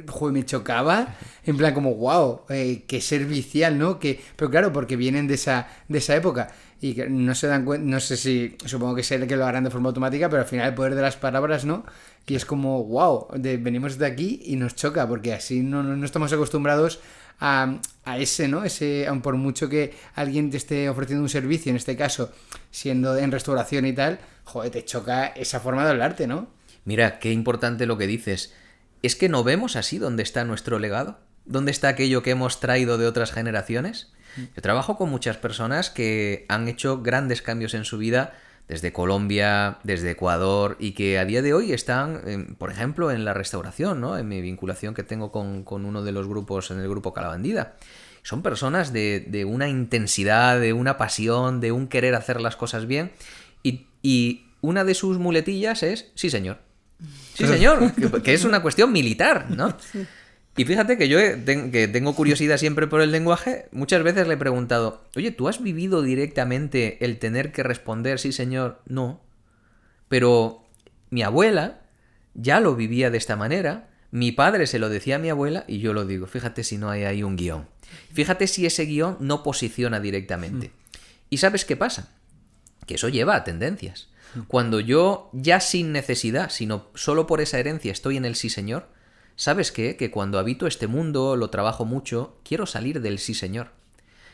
joder, me chocaba, en plan como, wow, qué servicial, ¿no? Pero claro, porque vienen de esa época, y que no se dan cuenta, no sé si, supongo que sé que lo harán de forma automática, pero al final el poder de las palabras, ¿no? Y es como, wow, venimos de aquí y nos choca, porque así no estamos acostumbrados a ese, ¿no? Aun por mucho que alguien te esté ofreciendo un servicio, en este caso, siendo en restauración y tal, joder, te choca esa forma de hablarte, ¿no? Mira, qué importante lo que dices. ¿Es que no vemos así dónde está nuestro legado? ¿Dónde está aquello que hemos traído de otras generaciones? Yo trabajo con muchas personas que han hecho grandes cambios en su vida desde Colombia, desde Ecuador, y que a día de hoy están, por ejemplo, en la restauración, ¿no? En mi vinculación que tengo con uno de los grupos, en el grupo Calabandida. Son personas de una intensidad, de una pasión, de un querer hacer las cosas bien, y una de sus muletillas es sí señor. Sí señor, que es una cuestión militar, ¿no? Sí. Y fíjate que yo que tengo curiosidad siempre por el lenguaje, muchas veces le he preguntado, oye, ¿tú has vivido directamente el tener que responder sí señor? No. Pero mi abuela ya lo vivía de esta manera, mi padre se lo decía a mi abuela y yo lo digo. Fíjate si no hay ahí un guión. Fíjate si ese guión no posiciona directamente. ¿Y sabes qué pasa? Que eso lleva a tendencias. Cuando yo, ya sin necesidad, sino solo por esa herencia, estoy en el sí señor, ¿sabes qué? Que cuando habito este mundo, lo trabajo mucho, quiero salir del sí señor.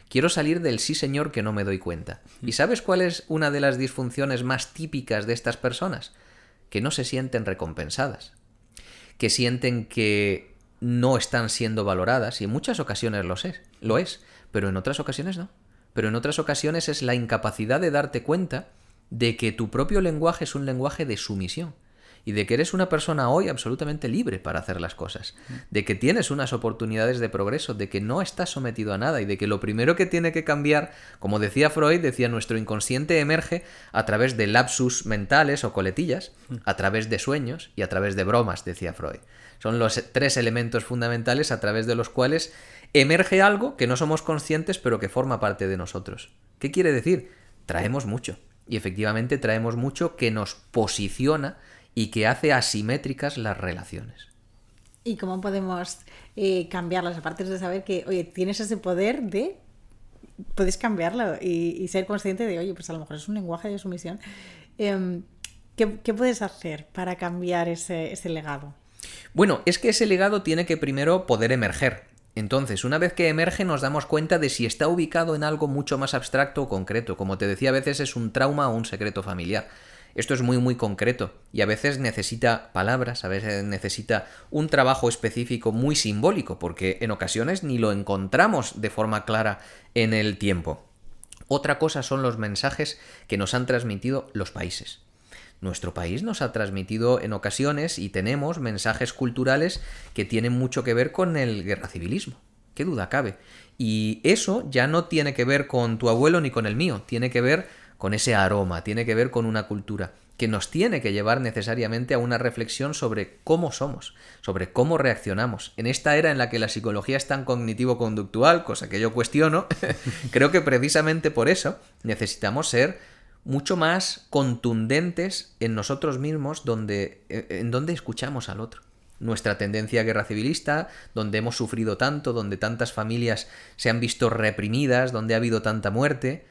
Quiero salir del sí señor que no me doy cuenta. ¿Y sabes cuál es una de las disfunciones más típicas de estas personas? Que no se sienten recompensadas. Que sienten que no están siendo valoradas, y en muchas ocasiones lo es, pero en otras ocasiones no. Pero en otras ocasiones es la incapacidad de darte cuenta de que tu propio lenguaje es un lenguaje de sumisión y de que eres una persona hoy absolutamente libre para hacer las cosas, de que tienes unas oportunidades de progreso, de que no estás sometido a nada y de que lo primero que tiene que cambiar, como decía Freud, decía, nuestro inconsciente emerge a través de lapsus mentales o coletillas, a través de sueños y a través de bromas, decía Freud. Son los 3 elementos fundamentales a través de los cuales emerge algo que no somos conscientes pero que forma parte de nosotros. ¿Qué quiere decir? Traemos mucho. Y efectivamente traemos mucho que nos posiciona y que hace asimétricas las relaciones. ¿Y cómo podemos cambiarlas? Aparte de saber que, oye, tienes ese poder de... Puedes cambiarlo y ser consciente de, oye, pues a lo mejor es un lenguaje de sumisión. ¿Qué puedes hacer para cambiar ese legado? Bueno, es que ese legado tiene que primero poder emerger. Entonces, una vez que emerge, nos damos cuenta de si está ubicado en algo mucho más abstracto o concreto. Como te decía, a veces es un trauma o un secreto familiar. Esto es muy, muy concreto y a veces necesita palabras, a veces necesita un trabajo específico muy simbólico, porque en ocasiones ni lo encontramos de forma clara en el tiempo. Otra cosa son los mensajes que nos han transmitido los países. Nuestro país nos ha transmitido en ocasiones y tenemos mensajes culturales que tienen mucho que ver con el guerracivilismo. Qué duda cabe. Y eso ya no tiene que ver con tu abuelo ni con el mío, tiene que ver con ese aroma, tiene que ver con una cultura que nos tiene que llevar necesariamente a una reflexión sobre cómo somos, sobre cómo reaccionamos. En esta era en la que la psicología es tan cognitivo-conductual, cosa que yo cuestiono, creo que precisamente por eso necesitamos ser mucho más contundentes en nosotros mismos en donde escuchamos al otro. Nuestra tendencia guerra civilista, donde hemos sufrido tanto, donde tantas familias se han visto reprimidas, donde ha habido tanta muerte,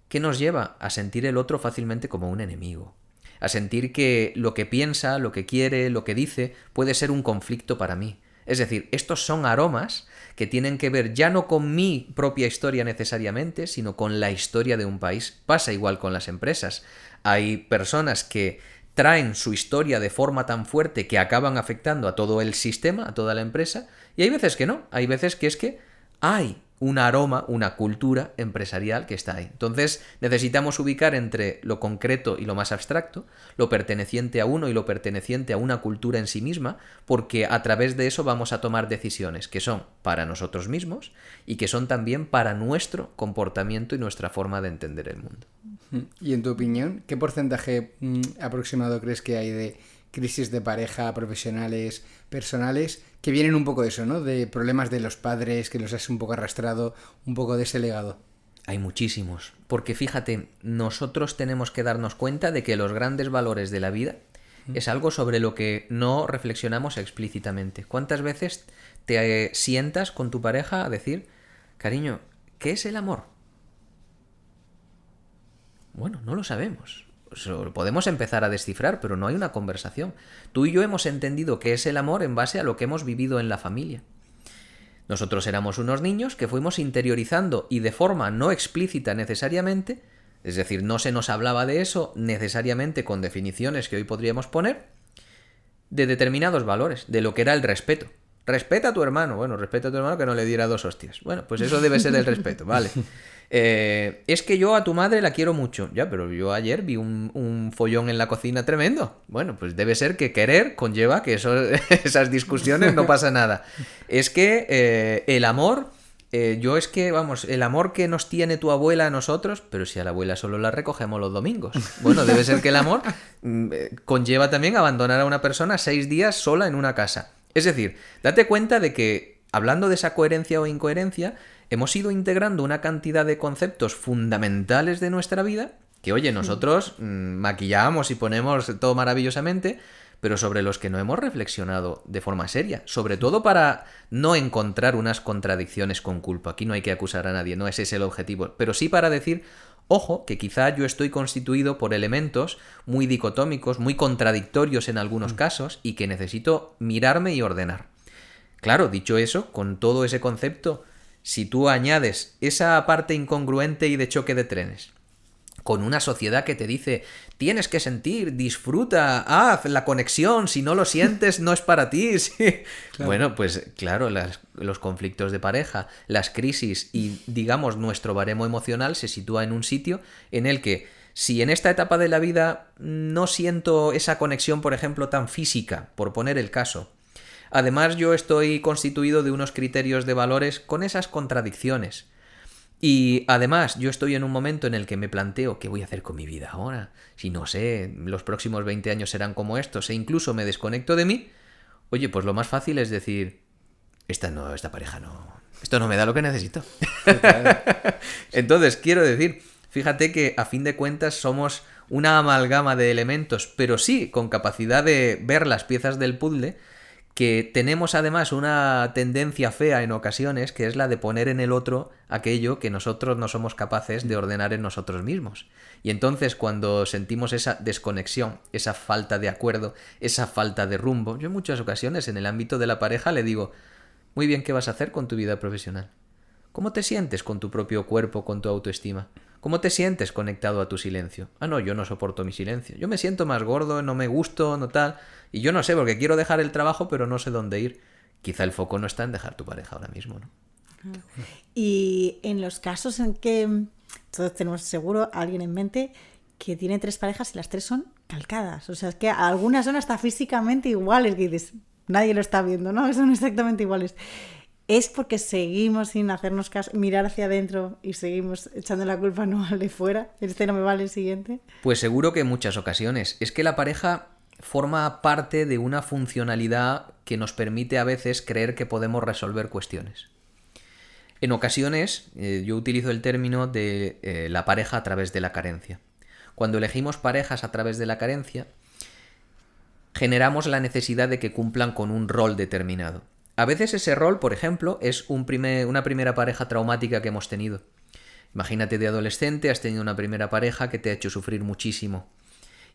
¿qué nos lleva? A sentir el otro fácilmente como un enemigo. A sentir que lo que piensa, lo que quiere, lo que dice, puede ser un conflicto para mí. Es decir, estos son aromas que tienen que ver ya no con mi propia historia necesariamente, sino con la historia de un país. Pasa igual con las empresas. Hay personas que traen su historia de forma tan fuerte que acaban afectando a todo el sistema, a toda la empresa, y hay veces que no, hay veces que es que hay un aroma, una cultura empresarial que está ahí. Entonces necesitamos ubicar entre lo concreto y lo más abstracto, lo perteneciente a uno y lo perteneciente a una cultura en sí misma, porque a través de eso vamos a tomar decisiones que son para nosotros mismos y que son también para nuestro comportamiento y nuestra forma de entender el mundo. Y en tu opinión, ¿qué porcentaje aproximado crees que hay de crisis de pareja, profesionales, personales, que vienen un poco de eso, ¿no? De problemas de los padres, que los has un poco arrastrado, un poco de ese legado? Hay muchísimos, porque fíjate, nosotros tenemos que darnos cuenta de que los grandes valores de la vida es algo sobre lo que no reflexionamos explícitamente. ¿Cuántas veces te sientas con tu pareja a decir, cariño, ¿qué es el amor? Bueno, no lo sabemos. Lo podemos empezar a descifrar, pero no hay una conversación. Tú y yo hemos entendido qué es el amor en base a lo que hemos vivido en la familia. Nosotros éramos unos niños que fuimos interiorizando y de forma no explícita necesariamente, es decir, no se nos hablaba de eso necesariamente con definiciones que hoy podríamos poner, de determinados valores, de lo que era el respeto. Respeta a tu hermano. Bueno, respeta a tu hermano que no le diera 2 hostias. Bueno, pues eso debe ser el respeto, vale. Es que yo a tu madre la quiero mucho. Ya, pero yo ayer vi un follón en la cocina tremendo. Bueno, pues debe ser que querer conlleva que esas discusiones no pasa nada. Es que el amor... es que, vamos, el amor que nos tiene tu abuela a nosotros, pero si a la abuela solo la recogemos los domingos. Bueno, debe ser que el amor conlleva también abandonar a una persona 6 días sola en una casa. Es decir, date cuenta de que, hablando de esa coherencia o incoherencia, hemos ido integrando una cantidad de conceptos fundamentales de nuestra vida que, oye, nosotros maquillamos y ponemos todo maravillosamente, pero sobre los que no hemos reflexionado de forma seria, sobre todo para no encontrar unas contradicciones con culpa. Aquí no hay que acusar a nadie, no ese es el objetivo, pero sí para decir, ojo, que quizá yo estoy constituido por elementos muy dicotómicos, muy contradictorios en algunos casos, y que necesito mirarme y ordenar. Claro, dicho eso, con todo ese concepto, si tú añades esa parte incongruente y de choque de trenes, con una sociedad que te dice, tienes que sentir, disfruta, haz la conexión, si no lo sientes no es para ti. Sí. Claro. Bueno, pues claro, los conflictos de pareja, las crisis y, digamos, nuestro baremo emocional se sitúa en un sitio en el que, si en esta etapa de la vida no siento esa conexión, por ejemplo, tan física, por poner el caso, además yo estoy constituido de unos criterios de valores con esas contradicciones. Y además yo estoy en un momento en el que me planteo qué voy a hacer con mi vida ahora. Si no sé, los próximos 20 años serán como estos e incluso me desconecto de mí. Oye, pues lo más fácil es decir, esta pareja no, esto no me da lo que necesito. Entonces, quiero decir, fíjate que a fin de cuentas somos una amalgama de elementos, pero sí con capacidad de ver las piezas del puzzle, que tenemos además una tendencia fea en ocasiones, que es la de poner en el otro aquello que nosotros no somos capaces de ordenar en nosotros mismos. Y entonces cuando sentimos esa desconexión, esa falta de acuerdo, esa falta de rumbo, yo en muchas ocasiones en el ámbito de la pareja le digo, muy bien, ¿qué vas a hacer con tu vida profesional? ¿Cómo te sientes con tu propio cuerpo, con tu autoestima? ¿Cómo te sientes conectado a tu silencio? Ah, no, yo no soporto mi silencio. Yo me siento más gordo, no me gusto, no tal. Y yo no sé, porque quiero dejar el trabajo, pero no sé dónde ir. Quizá el foco no está en dejar tu pareja ahora mismo, ¿no? Y en los casos en que todos tenemos seguro a alguien en mente que tiene 3 parejas y las 3 son calcadas. O sea, es que algunas son hasta físicamente iguales, que dices, nadie lo está viendo, ¿no? Son exactamente iguales. Es porque seguimos sin hacernos caso, mirar hacia adentro y seguimos echando la culpa no al de fuera. Este no me vale, el siguiente. Pues seguro que en muchas ocasiones. Es que la pareja forma parte de una funcionalidad que nos permite a veces creer que podemos resolver cuestiones. En ocasiones yo utilizo el término de la pareja a través de la carencia. Cuando elegimos parejas a través de la carencia, generamos la necesidad de que cumplan con un rol determinado. A veces ese rol, por ejemplo, es una primera pareja traumática que hemos tenido. Imagínate de adolescente, has tenido una primera pareja que te ha hecho sufrir muchísimo.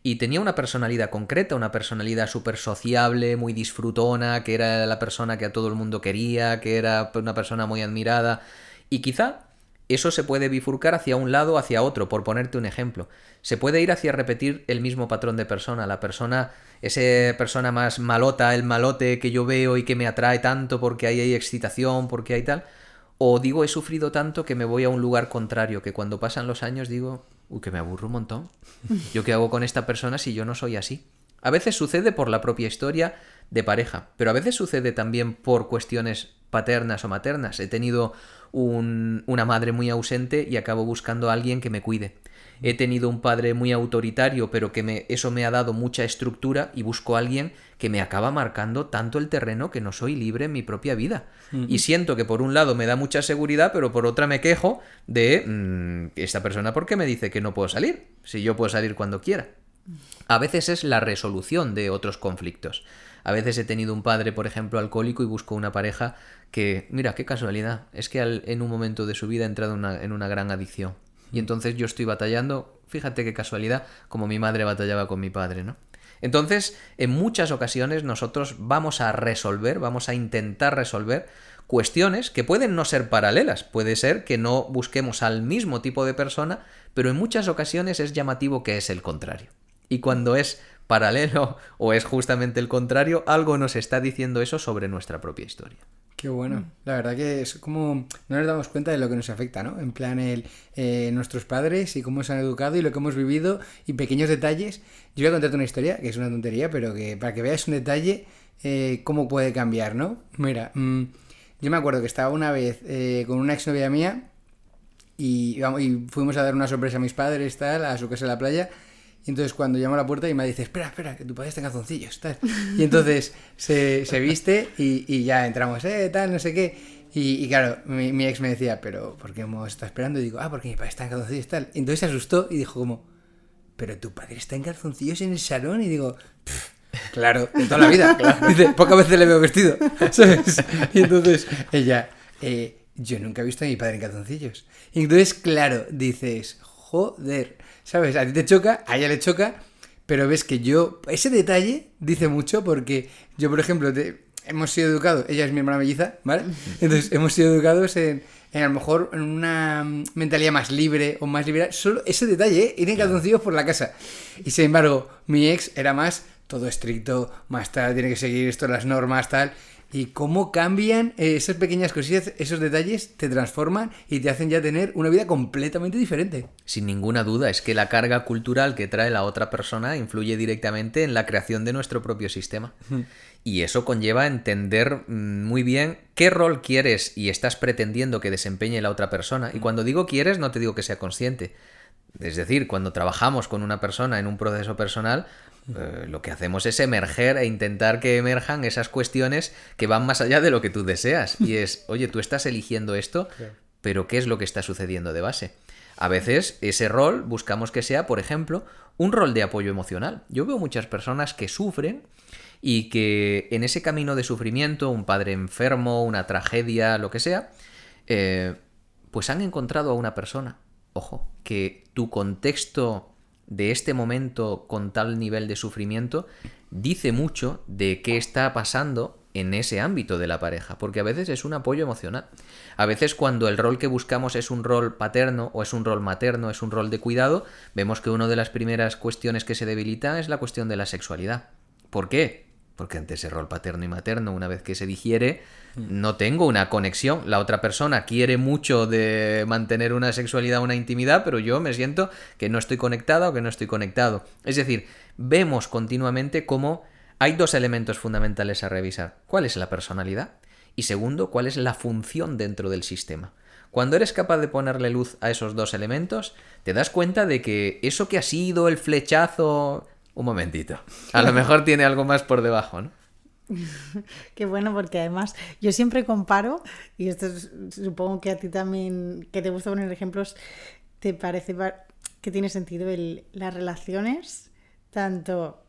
Y tenía una personalidad concreta, una personalidad súper sociable, muy disfrutona, que era la persona que a todo el mundo quería, que era una persona muy admirada. Y quizá eso se puede bifurcar hacia un lado o hacia otro, por ponerte un ejemplo. Se puede ir hacia repetir el mismo patrón de persona. La persona, esa persona más malota, el malote que yo veo y que me atrae tanto porque ahí hay excitación, porque hay tal. O digo, he sufrido tanto que me voy a un lugar contrario, que cuando pasan los años digo, uy, que me aburro un montón. ¿Yo qué hago con esta persona si yo no soy así? A veces sucede por la propia historia de pareja, pero a veces sucede también por cuestiones paternas o maternas. He tenido una madre muy ausente y acabo buscando a alguien que me cuide. He tenido un padre muy autoritario, pero que eso me ha dado mucha estructura y busco a alguien que me acaba marcando tanto el terreno que no soy libre en mi propia vida. Y siento que por un lado me da mucha seguridad, pero por otra me quejo de esta persona, ¿por qué me dice que no puedo salir? Si yo puedo salir cuando quiera. A veces es la resolución de otros conflictos. A veces he tenido un padre, por ejemplo, alcohólico y busco una pareja que, mira, qué casualidad, es que en un momento de su vida ha entrado en una gran adicción. Y entonces yo estoy batallando, fíjate qué casualidad, como mi madre batallaba con mi padre, ¿no? Entonces, en muchas ocasiones nosotros vamos a intentar resolver cuestiones que pueden no ser paralelas. Puede ser que no busquemos al mismo tipo de persona, pero en muchas ocasiones es llamativo que es el contrario. Y cuando es paralelo o es justamente el contrario, algo nos está diciendo eso sobre nuestra propia historia. Qué bueno. La verdad que es como no nos damos cuenta de lo que nos afecta, ¿no? En plan, nuestros padres y cómo se han educado y lo que hemos vivido y pequeños detalles. Yo voy a contarte una historia, que es una tontería, pero que para que veas un detalle, cómo puede cambiar, ¿no? Mira, yo me acuerdo que estaba una vez con una exnovia mía y fuimos a dar una sorpresa a mis padres, tal, a su casa en la playa. Y entonces cuando llamo a la puerta y me dice, espera, que tu padre está en calzoncillos, tal. Y entonces se viste y ya entramos, tal, no sé qué. Y claro, mi ex me decía, pero ¿por qué hemos estado esperando? Y digo, porque mi padre está en calzoncillos, tal. Y entonces se asustó y dijo como, pero tu padre está en calzoncillos en el salón. Y digo, claro, de toda la vida. Claro. Dice, pocas veces le veo vestido, ¿sabes? Y entonces ella, yo nunca he visto a mi padre en calzoncillos. Y entonces, claro, dices, joder, ¿sabes? A ti te choca, a ella le choca, pero ves que ese detalle dice mucho porque yo, por ejemplo, hemos sido educados, ella es mi hermana melliza, ¿vale? Entonces hemos sido educados en a lo mejor en una mentalidad más libre o más liberal, solo ese detalle, ir en calzoncillos por la casa. Y sin embargo, mi ex era más todo estricto, más tal, tiene que seguir esto, las normas, tal. Y cómo cambian esas pequeñas cosillas, esos detalles te transforman y te hacen ya tener una vida completamente diferente. Sin ninguna duda, es que la carga cultural que trae la otra persona influye directamente en la creación de nuestro propio sistema. Y eso conlleva entender muy bien qué rol quieres y estás pretendiendo que desempeñe la otra persona. Y cuando digo quieres, no te digo que sea consciente. Es decir, cuando trabajamos con una persona en un proceso personal, lo que hacemos es emerger e intentar que emerjan esas cuestiones que van más allá de lo que tú deseas. Y es, oye, tú estás eligiendo esto, pero ¿qué es lo que está sucediendo de base? A veces ese rol buscamos que sea, por ejemplo, un rol de apoyo emocional. Yo veo muchas personas que sufren y que en ese camino de sufrimiento, un padre enfermo, una tragedia, lo que sea, pues han encontrado a una persona. Ojo, que tu contexto de este momento con tal nivel de sufrimiento dice mucho de qué está pasando en ese ámbito de la pareja, porque a veces es un apoyo emocional. A veces cuando el rol que buscamos es un rol paterno o es un rol materno, es un rol de cuidado, vemos que una de las primeras cuestiones que se debilita es la cuestión de la sexualidad. ¿Por qué? Porque ante ese rol paterno y materno, una vez que se digiere, no tengo una conexión. La otra persona quiere mucho de mantener una sexualidad, una intimidad, pero yo me siento que no estoy conectada o que no estoy conectado. Es decir, vemos continuamente cómo hay dos elementos fundamentales a revisar. ¿Cuál es la personalidad? Y segundo, ¿cuál es la función dentro del sistema? Cuando eres capaz de ponerle luz a esos dos elementos, te das cuenta de que eso que ha sido el flechazo... Un momentito. A lo mejor tiene algo más por debajo, ¿no? Qué bueno, porque además yo siempre comparo, y esto supongo que a ti también, que te gusta poner ejemplos, te parece que tiene sentido las relaciones, tanto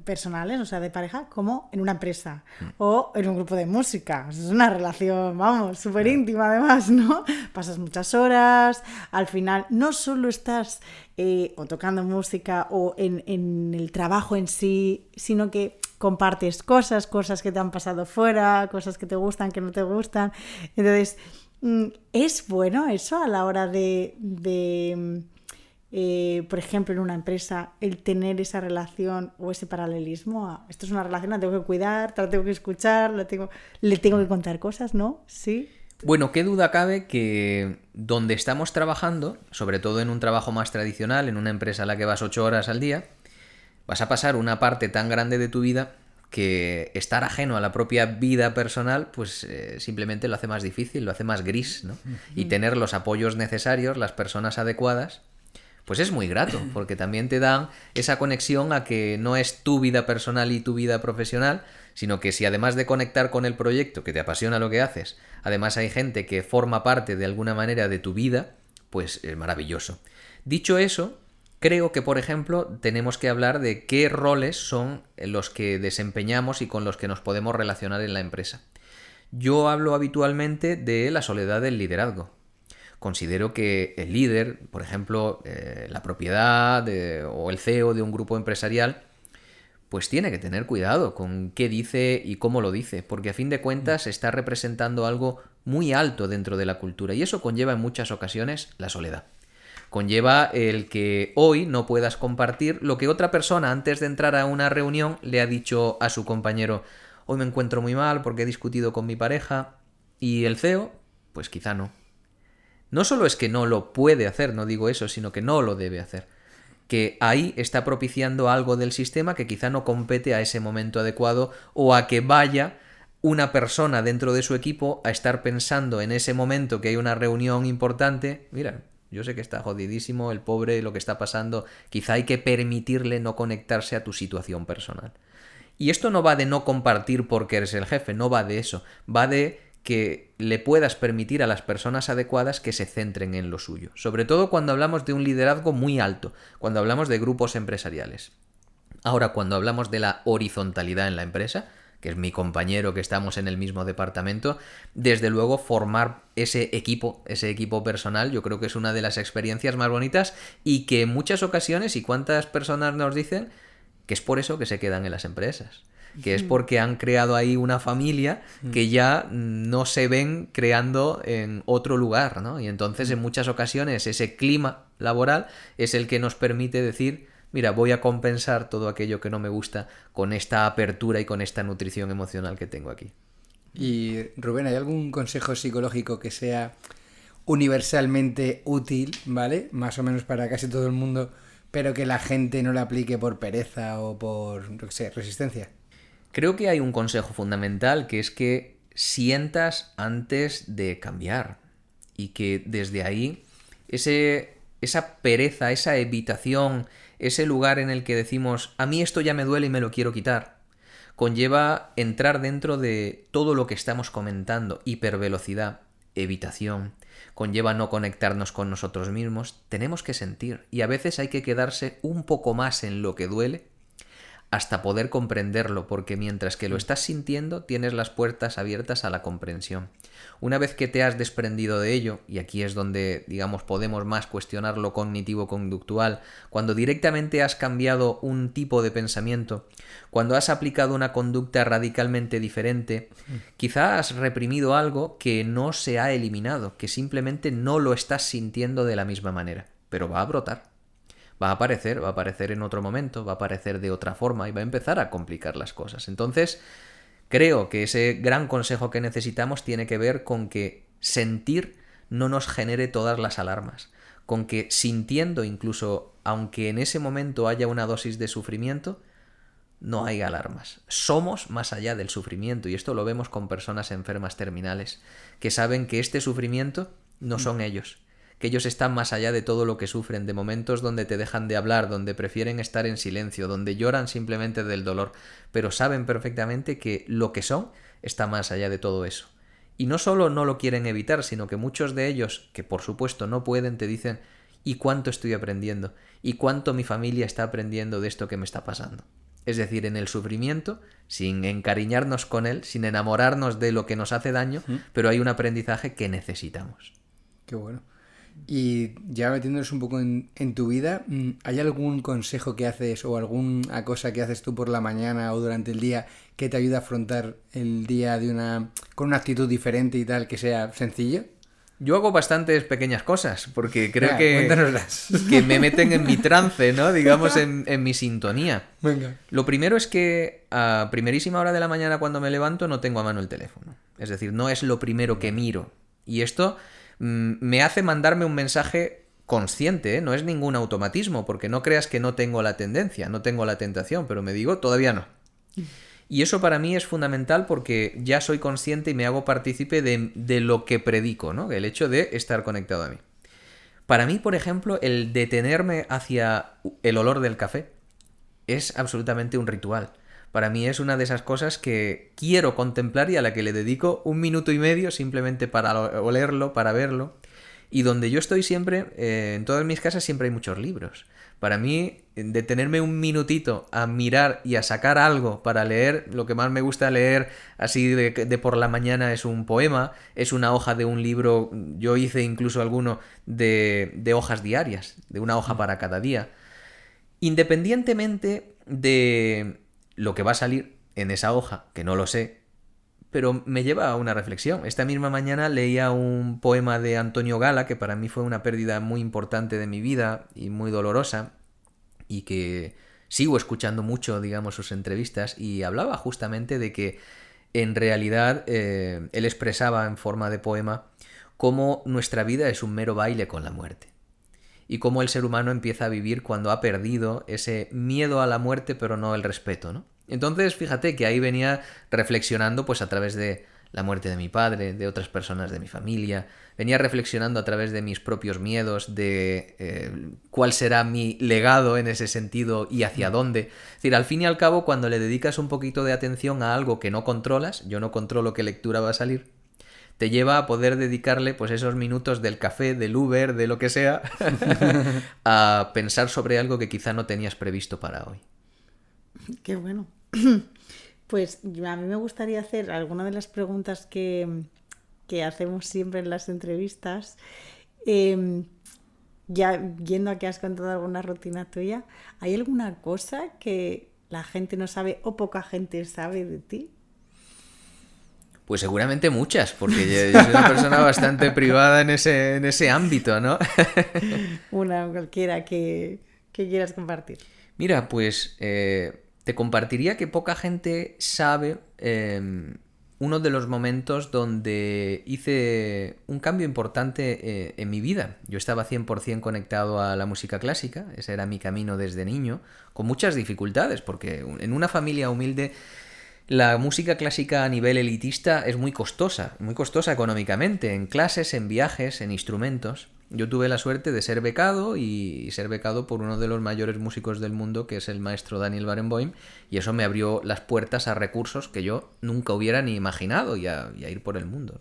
personales, o sea, de pareja, como en una empresa o en un grupo de música. Es una relación, vamos, súper íntima además, ¿no? Pasas muchas horas, al final no solo estás o tocando música o en el trabajo en sí, sino que compartes cosas que te han pasado fuera, cosas que te gustan, que no te gustan. Entonces, ¿Es bueno eso a la hora por ejemplo, en una empresa, el tener esa relación o ese paralelismo? Esto es una relación, la tengo que cuidar, la tengo que escuchar, le tengo que contar cosas, ¿no? Sí. Bueno, qué duda cabe que donde estamos trabajando, sobre todo en un trabajo más tradicional, en una empresa a la que vas 8 horas al día, vas a pasar una parte tan grande de tu vida que estar ajeno a la propia vida personal, pues simplemente lo hace más difícil, lo hace más gris, ¿no? Y tener los apoyos necesarios, las personas adecuadas, pues es muy grato, porque también te dan esa conexión a que no es tu vida personal y tu vida profesional, sino que si además de conectar con el proyecto, que te apasiona lo que haces, además hay gente que forma parte de alguna manera de tu vida, pues es maravilloso. Dicho eso, creo que, por ejemplo, tenemos que hablar de qué roles son los que desempeñamos y con los que nos podemos relacionar en la empresa. Yo hablo habitualmente de la soledad del liderazgo. Considero que el líder, por ejemplo, la propiedad o el CEO de un grupo empresarial, pues tiene que tener cuidado con qué dice y cómo lo dice, porque a fin de cuentas está representando algo muy alto dentro de la cultura y eso conlleva en muchas ocasiones la soledad. Conlleva el que hoy no puedas compartir lo que otra persona antes de entrar a una reunión le ha dicho a su compañero: hoy me encuentro muy mal porque he discutido con mi pareja. Y el CEO, pues quizá no. No solo es que no lo puede hacer, no digo eso, sino que no lo debe hacer. Que ahí está propiciando algo del sistema que quizá no compete a ese momento adecuado o a que vaya una persona dentro de su equipo a estar pensando en ese momento que hay una reunión importante. Mira, yo sé que está jodidísimo el pobre, lo que está pasando, quizá hay que permitirle no conectarse a tu situación personal. Y esto no va de no compartir porque eres el jefe, no va de eso, va de que le puedas permitir a las personas adecuadas que se centren en lo suyo. Sobre todo cuando hablamos de un liderazgo muy alto, cuando hablamos de grupos empresariales. Ahora, cuando hablamos de la horizontalidad en la empresa, que es mi compañero, que estamos en el mismo departamento, desde luego formar ese equipo personal, yo creo que es una de las experiencias más bonitas y que en muchas ocasiones, y cuántas personas nos dicen, que es por eso que se quedan en las empresas. Que es porque han creado ahí una familia que ya no se ven creando en otro lugar, ¿no? Y entonces en muchas ocasiones ese clima laboral es el que nos permite decir: mira, voy a compensar todo aquello que no me gusta con esta apertura y con esta nutrición emocional que tengo aquí. Y Rubén, ¿hay algún consejo psicológico que sea universalmente útil, ¿vale? Más o menos para casi todo el mundo, pero que la gente no lo aplique por pereza o por, no sé, resistencia? Creo que hay un consejo fundamental, que es que sientas antes de cambiar y que desde ahí esa pereza, esa evitación, ese lugar en el que decimos: a mí esto ya me duele y me lo quiero quitar, conlleva entrar dentro de todo lo que estamos comentando: hipervelocidad, evitación, conlleva no conectarnos con nosotros mismos. Tenemos que sentir, y a veces hay que quedarse un poco más en lo que duele hasta poder comprenderlo, porque mientras que lo estás sintiendo tienes las puertas abiertas a la comprensión. Una vez que te has desprendido de ello, y aquí es donde, digamos, podemos más cuestionar lo cognitivo-conductual, cuando directamente has cambiado un tipo de pensamiento, cuando has aplicado una conducta radicalmente diferente, quizá has reprimido algo que no se ha eliminado, que simplemente no lo estás sintiendo de la misma manera, pero va a brotar. Va a aparecer en otro momento, va a aparecer de otra forma y va a empezar a complicar las cosas. Entonces, creo que ese gran consejo que necesitamos tiene que ver con que sentir no nos genere todas las alarmas, con que sintiendo, incluso aunque en ese momento haya una dosis de sufrimiento, no hay alarmas. Somos más allá del sufrimiento, y esto lo vemos con personas enfermas terminales, que saben que este sufrimiento no son ellos, que ellos están más allá de todo lo que sufren, de momentos donde te dejan de hablar, donde prefieren estar en silencio, donde lloran simplemente del dolor, pero saben perfectamente que lo que son está más allá de todo eso. Y no solo no lo quieren evitar, sino que muchos de ellos, que por supuesto no pueden, te dicen: ¿y cuánto estoy aprendiendo? ¿Y cuánto mi familia está aprendiendo de esto que me está pasando? Es decir, en el sufrimiento, sin encariñarnos con él, sin enamorarnos de lo que nos hace daño, pero hay un aprendizaje que necesitamos. Qué bueno. Y ya metiéndonos un poco en tu vida, ¿hay algún consejo que haces o alguna cosa que haces tú por la mañana o durante el día que te ayuda a afrontar el día con una actitud diferente y tal, que sea sencillo? Yo hago bastantes pequeñas cosas, porque creo Cuéntanoslas. que me meten en mi trance, ¿no? Digamos, en mi sintonía. Venga. Lo primero es que a primerísima hora de la mañana cuando me levanto no tengo a mano el teléfono. Es decir, no es lo primero que miro. Y esto me hace mandarme un mensaje consciente, ¿eh? No es ningún automatismo, porque no creas que no tengo la tendencia, no tengo la tentación, pero me digo, todavía no. Y eso para mí es fundamental porque ya soy consciente y me hago partícipe de lo que predico, ¿no? El hecho de estar conectado a mí. Para mí, por ejemplo, el detenerme hacia el olor del café es absolutamente un ritual. Para mí es una de esas cosas que quiero contemplar y a la que le dedico 1 minuto y medio simplemente para olerlo, para verlo. Y donde yo estoy siempre, en todas mis casas siempre hay muchos libros. Para mí, detenerme un minutito a mirar y a sacar algo para leer, lo que más me gusta leer así de por la mañana es un poema, es una hoja de un libro, yo hice incluso alguno de hojas diarias, de una hoja para cada día. Independientemente de lo que va a salir en esa hoja, que no lo sé, pero me lleva a una reflexión. Esta misma mañana leía un poema de Antonio Gala, que para mí fue una pérdida muy importante de mi vida y muy dolorosa, y que sigo escuchando mucho, digamos, sus entrevistas, y hablaba justamente de que en realidad él expresaba en forma de poema cómo nuestra vida es un mero baile con la muerte. Y cómo el ser humano empieza a vivir cuando ha perdido ese miedo a la muerte, pero no el respeto, ¿no? Entonces, fíjate que ahí venía reflexionando pues a través de la muerte de mi padre, de otras personas de mi familia, venía reflexionando a través de mis propios miedos, de cuál será mi legado en ese sentido y hacia dónde. Es decir, al fin y al cabo, cuando le dedicas un poquito de atención a algo que no controlas, yo no controlo qué lectura va a salir, te lleva a poder dedicarle pues esos minutos del café, del Uber, de lo que sea, a pensar sobre algo que quizá no tenías previsto para hoy. Qué bueno. Pues a mí me gustaría hacer alguna de las preguntas que hacemos siempre en las entrevistas. Ya yendo a que has contado alguna rutina tuya, ¿hay alguna cosa que la gente no sabe o poca gente sabe de ti? Pues seguramente muchas, porque yo soy una persona bastante privada en ese ámbito, ¿no? Una cualquiera que quieras compartir. Mira, pues te compartiría que poca gente sabe uno de los momentos donde hice un cambio importante en mi vida. Yo estaba 100% conectado a la música clásica, ese era mi camino desde niño, con muchas dificultades, porque en una familia humilde la música clásica a nivel elitista es muy costosa económicamente, en clases, en viajes, en instrumentos. Yo tuve la suerte de ser becado y ser becado por uno de los mayores músicos del mundo, que es el maestro Daniel Barenboim, y eso me abrió las puertas a recursos que yo nunca hubiera ni imaginado y a ir por el mundo.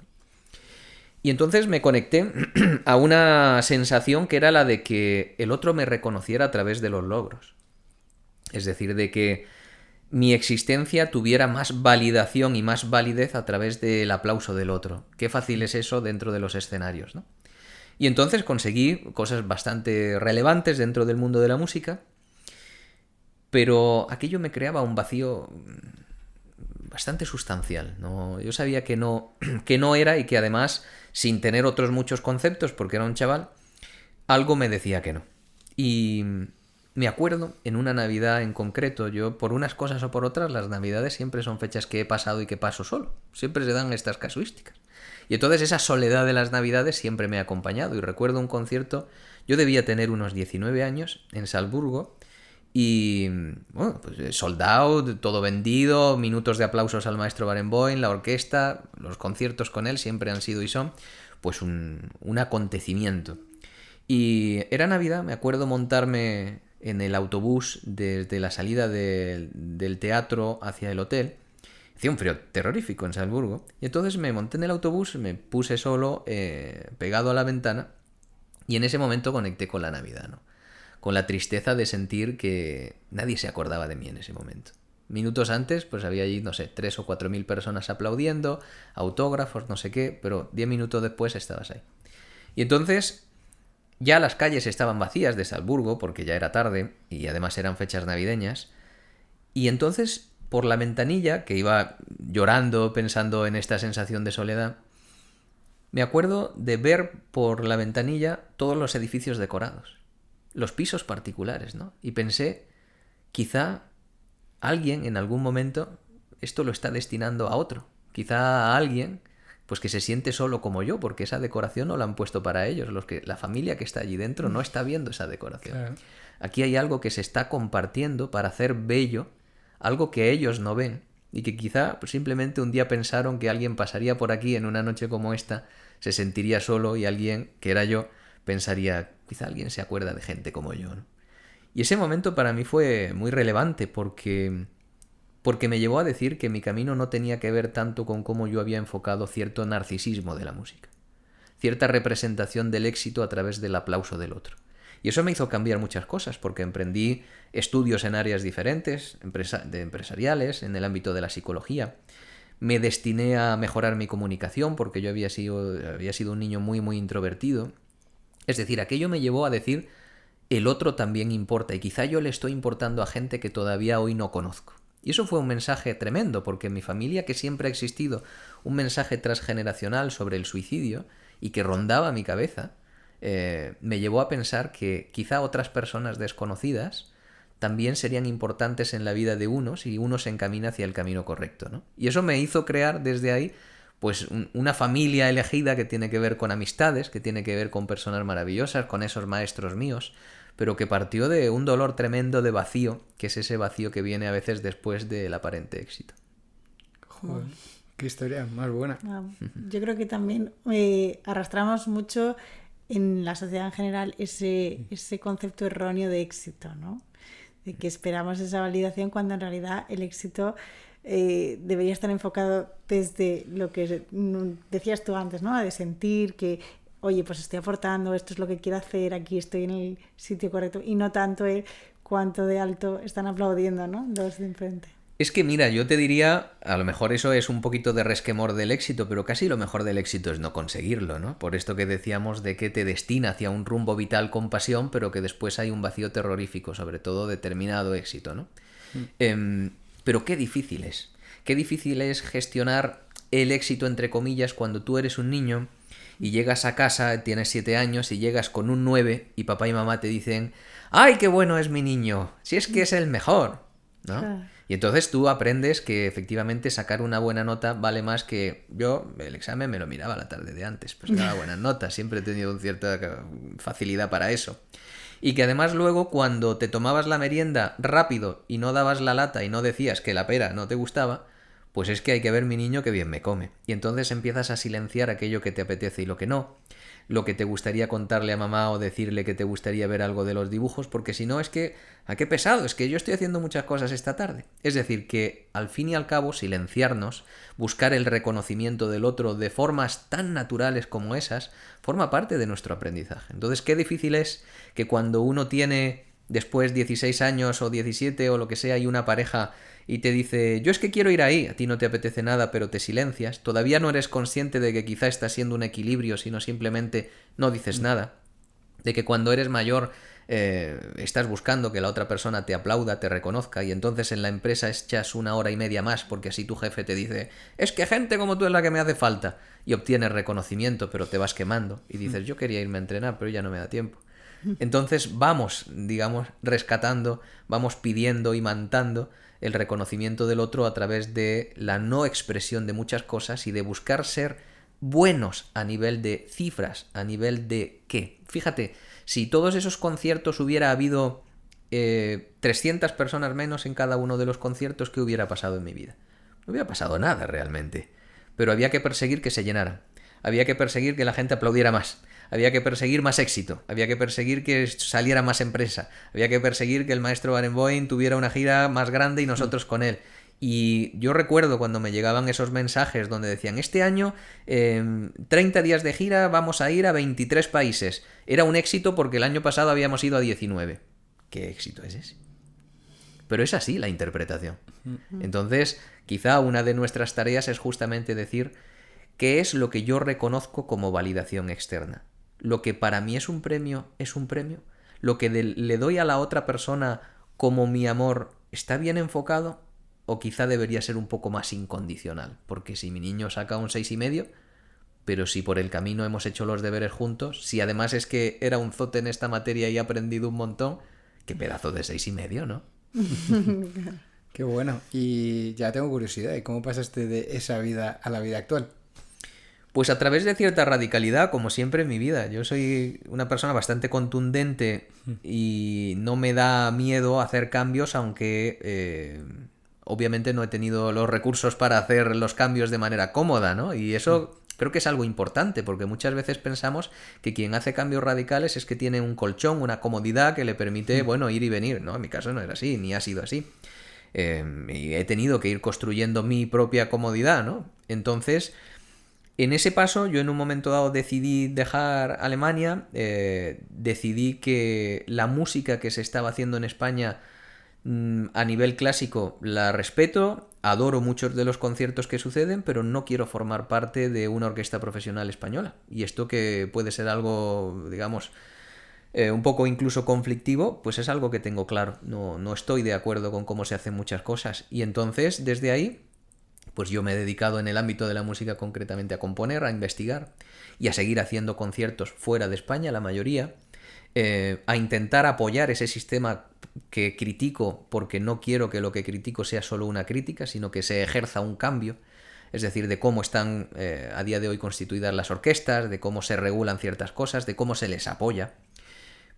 Y entonces me conecté a una sensación que era la de que el otro me reconociera a través de los logros. Es decir, de que mi existencia tuviera más validación y más validez a través del aplauso del otro. Qué fácil es eso dentro de los escenarios, ¿no? Y entonces conseguí cosas bastante relevantes dentro del mundo de la música, pero aquello me creaba un vacío bastante sustancial, ¿no? Yo sabía que no era, y que además, sin tener otros muchos conceptos, porque era un chaval, algo me decía que no. Y me acuerdo, en una Navidad en concreto, yo por unas cosas o por otras, las Navidades siempre son fechas que he pasado y que paso solo. Siempre se dan estas casuísticas. Y entonces esa soledad de las Navidades siempre me ha acompañado. Y recuerdo un concierto, yo debía tener unos 19 años, en Salzburgo, y bueno, pues sold out, todo vendido, minutos de aplausos al maestro Barenboim, la orquesta, los conciertos con él siempre han sido y son pues un acontecimiento. Y era Navidad, me acuerdo montarme en el autobús desde la salida del teatro hacia el hotel. Hacía un frío terrorífico en Salzburgo. Y entonces me monté en el autobús, me puse solo, pegado a la ventana, y en ese momento conecté con la Navidad, ¿no? Con la tristeza de sentir que nadie se acordaba de mí en ese momento. Minutos antes, pues había allí, no sé, 3 o 4 mil personas aplaudiendo, autógrafos, no sé qué, pero 10 minutos después estabas ahí. Y entonces ya las calles estaban vacías de Salzburgo, porque ya era tarde, y además eran fechas navideñas. Y entonces, por la ventanilla, que iba llorando, pensando en esta sensación de soledad, me acuerdo de ver por la ventanilla todos los edificios decorados, los pisos particulares, ¿no? Y pensé, quizá alguien en algún momento esto lo está destinando a otro. Quizá a alguien pues que se siente solo como yo, porque esa decoración no la han puesto para ellos. La familia que está allí dentro no está viendo esa decoración. Claro. Aquí hay algo que se está compartiendo para hacer bello algo que ellos no ven y que quizá pues, simplemente un día pensaron que alguien pasaría por aquí en una noche como esta, se sentiría solo y alguien, que era yo, pensaría, quizá alguien se acuerda de gente como yo, ¿no? Y ese momento para mí fue muy relevante porque me llevó a decir que mi camino no tenía que ver tanto con cómo yo había enfocado cierto narcisismo de la música, cierta representación del éxito a través del aplauso del otro. Y eso me hizo cambiar muchas cosas, porque emprendí estudios en áreas diferentes, empresariales, en el ámbito de la psicología. Me destiné a mejorar mi comunicación, porque yo había sido un niño muy, muy introvertido. Es decir, aquello me llevó a decir, el otro también importa, y quizá yo le estoy importando a gente que todavía hoy no conozco. Y eso fue un mensaje tremendo, porque en mi familia, que siempre ha existido un mensaje transgeneracional sobre el suicidio, y que rondaba mi cabeza, me llevó a pensar que quizá otras personas desconocidas también serían importantes en la vida de uno si uno se encamina hacia el camino correcto, ¿no? Y eso me hizo crear desde ahí pues una familia elegida que tiene que ver con amistades, que tiene que ver con personas maravillosas, con esos maestros míos, pero que partió de un dolor tremendo de vacío, que es ese vacío que viene a veces después del aparente éxito. Joder, qué historia más buena. Yo creo que también arrastramos mucho en la sociedad en general ese concepto erróneo de éxito, ¿no? De que esperamos esa validación cuando en realidad el éxito debería estar enfocado desde lo que decías tú antes, ¿no? De sentir que, oye, pues estoy aportando, esto es lo que quiero hacer, aquí estoy en el sitio correcto, y no tanto el cuánto de alto están aplaudiendo, ¿no? Los de enfrente. Es que mira, yo te diría, a lo mejor eso es un poquito de resquemor del éxito, pero casi lo mejor del éxito es no conseguirlo, ¿no? Por esto que decíamos de que te destina hacia un rumbo vital con pasión, pero que después hay un vacío terrorífico, sobre todo determinado éxito, ¿no? Pero qué difícil es. Qué difícil es gestionar el éxito, entre comillas, cuando tú eres un niño y llegas a casa, tienes 7 años y llegas con un 9 y papá y mamá te dicen, ¡ay, qué bueno es mi niño! Si es que es el mejor, ¿no? Claro. Y entonces tú aprendes que efectivamente sacar una buena nota vale más que... Yo el examen me lo miraba la tarde de antes, pues sacaba buenas notas, siempre he tenido una cierta facilidad para eso. Y que además luego cuando te tomabas la merienda rápido y no dabas la lata y no decías que la pera no te gustaba, pues es que hay que ver mi niño que bien me come. Y entonces empiezas a silenciar aquello que te apetece y lo que no, lo que te gustaría contarle a mamá o decirle que te gustaría ver algo de los dibujos, porque si no es que, ¿a qué pesado? Es que yo estoy haciendo muchas cosas esta tarde. Es decir, que al fin y al cabo silenciarnos, buscar el reconocimiento del otro de formas tan naturales como esas, forma parte de nuestro aprendizaje. Entonces, qué difícil es que cuando uno tiene después 16 años o 17 o lo que sea y una pareja y te dice, yo es que quiero ir ahí, a ti no te apetece nada, pero te silencias, todavía no eres consciente de que quizá está siendo un equilibrio, sino simplemente no dices nada, de que cuando eres mayor estás buscando que la otra persona te aplauda, te reconozca, y entonces en la empresa echas 1 hora y media más porque así tu jefe te dice, es que gente como tú es la que me hace falta, y obtienes reconocimiento, pero te vas quemando, y dices, yo quería irme a entrenar, pero ya no me da tiempo. Entonces vamos, digamos, rescatando, vamos pidiendo y mantando el reconocimiento del otro a través de la no expresión de muchas cosas y de buscar ser buenos a nivel de cifras, a nivel de qué. Fíjate, si todos esos conciertos hubiera habido 300 personas menos en cada uno de los conciertos, ¿qué hubiera pasado en mi vida? No hubiera pasado nada realmente, pero había que perseguir que se llenaran, había que perseguir que la gente aplaudiera más, había que perseguir más éxito, había que perseguir que saliera más empresa, había que perseguir que el maestro Barenboim tuviera una gira más grande y nosotros con él. Y yo recuerdo cuando me llegaban esos mensajes donde decían, este año 30 días de gira vamos a ir a 23 países. Era un éxito porque el año pasado habíamos ido a 19. ¿Qué éxito es ese? Pero es así la interpretación. Entonces, quizá una de nuestras tareas es justamente decir qué es lo que yo reconozco como validación externa. Lo que para mí es un premio, lo que le doy a la otra persona como mi amor está bien enfocado, o quizá debería ser un poco más incondicional, porque si mi niño saca un 6,5, pero si por el camino hemos hecho los deberes juntos, si además es que era un zote en esta materia y he aprendido un montón, qué pedazo de 6,5, ¿no? Qué bueno. Y ya tengo curiosidad, ¿y cómo pasaste de esa vida a la vida actual? Pues a través de cierta radicalidad, como siempre en mi vida. Yo soy una persona bastante contundente y no me da miedo hacer cambios, aunque obviamente no he tenido los recursos para hacer los cambios de manera cómoda, ¿no? Y eso creo que es algo importante, porque muchas veces pensamos que quien hace cambios radicales es que tiene un colchón, una comodidad que le permite, bueno, ir y venir. No, en mi caso no era así, ni ha sido así. Y he tenido que ir construyendo mi propia comodidad, ¿no? Entonces, en ese paso, yo en un momento dado decidí dejar Alemania, decidí que la música que se estaba haciendo en España a nivel clásico la respeto, adoro muchos de los conciertos que suceden, pero no quiero formar parte de una orquesta profesional española. Y esto que puede ser algo, digamos, un poco incluso conflictivo, pues es algo que tengo claro. No estoy de acuerdo con cómo se hacen muchas cosas. Y entonces, desde ahí, pues yo me he dedicado en el ámbito de la música concretamente a componer, a investigar y a seguir haciendo conciertos fuera de España, la mayoría, a intentar apoyar ese sistema que critico, porque no quiero que lo que critico sea solo una crítica, sino que se ejerza un cambio, es decir, de cómo están a día de hoy constituidas las orquestas, de cómo se regulan ciertas cosas, de cómo se les apoya.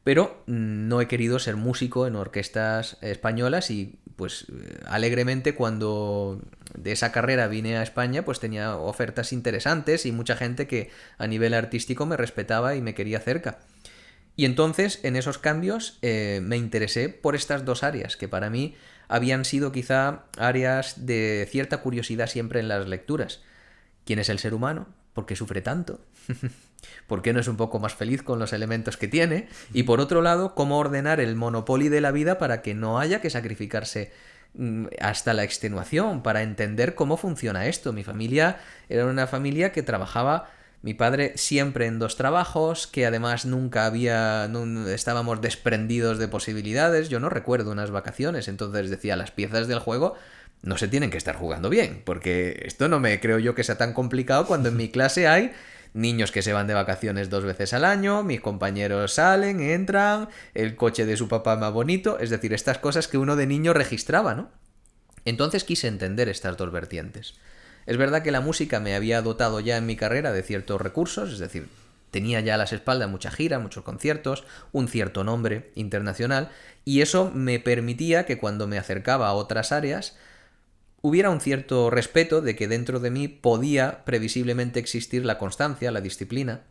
Pero no he querido ser músico en orquestas españolas y pues alegremente cuando de esa carrera vine a España pues tenía ofertas interesantes y mucha gente que a nivel artístico me respetaba y me quería cerca. Y entonces en esos cambios me interesé por estas dos áreas que para mí habían sido quizá áreas de cierta curiosidad siempre en las lecturas. ¿Quién es el ser humano? ¿Por qué sufre tanto? ¿Por qué no es un poco más feliz con los elementos que tiene? Y por otro lado, cómo ordenar el monopolio de la vida para que no haya que sacrificarse hasta la extenuación, para entender cómo funciona esto. Mi familia era una familia que trabajaba, mi padre siempre en 2 trabajos, que además nunca estábamos desprendidos de posibilidades. Yo no recuerdo unas vacaciones, entonces decía, las piezas del juego no se tienen que estar jugando bien, porque esto no me creo yo que sea tan complicado cuando en mi clase hay niños que se van de vacaciones 2 veces al año, mis compañeros salen, entran, el coche de su papá más bonito, es decir, estas cosas que uno de niño registraba, ¿no? Entonces quise entender estas dos vertientes. Es verdad que la música me había dotado ya en mi carrera de ciertos recursos, es decir, tenía ya a las espaldas mucha gira, muchos conciertos, un cierto nombre internacional, y eso me permitía que cuando me acercaba a otras áreas hubiera un cierto respeto de que dentro de mí podía previsiblemente existir la constancia, la disciplina,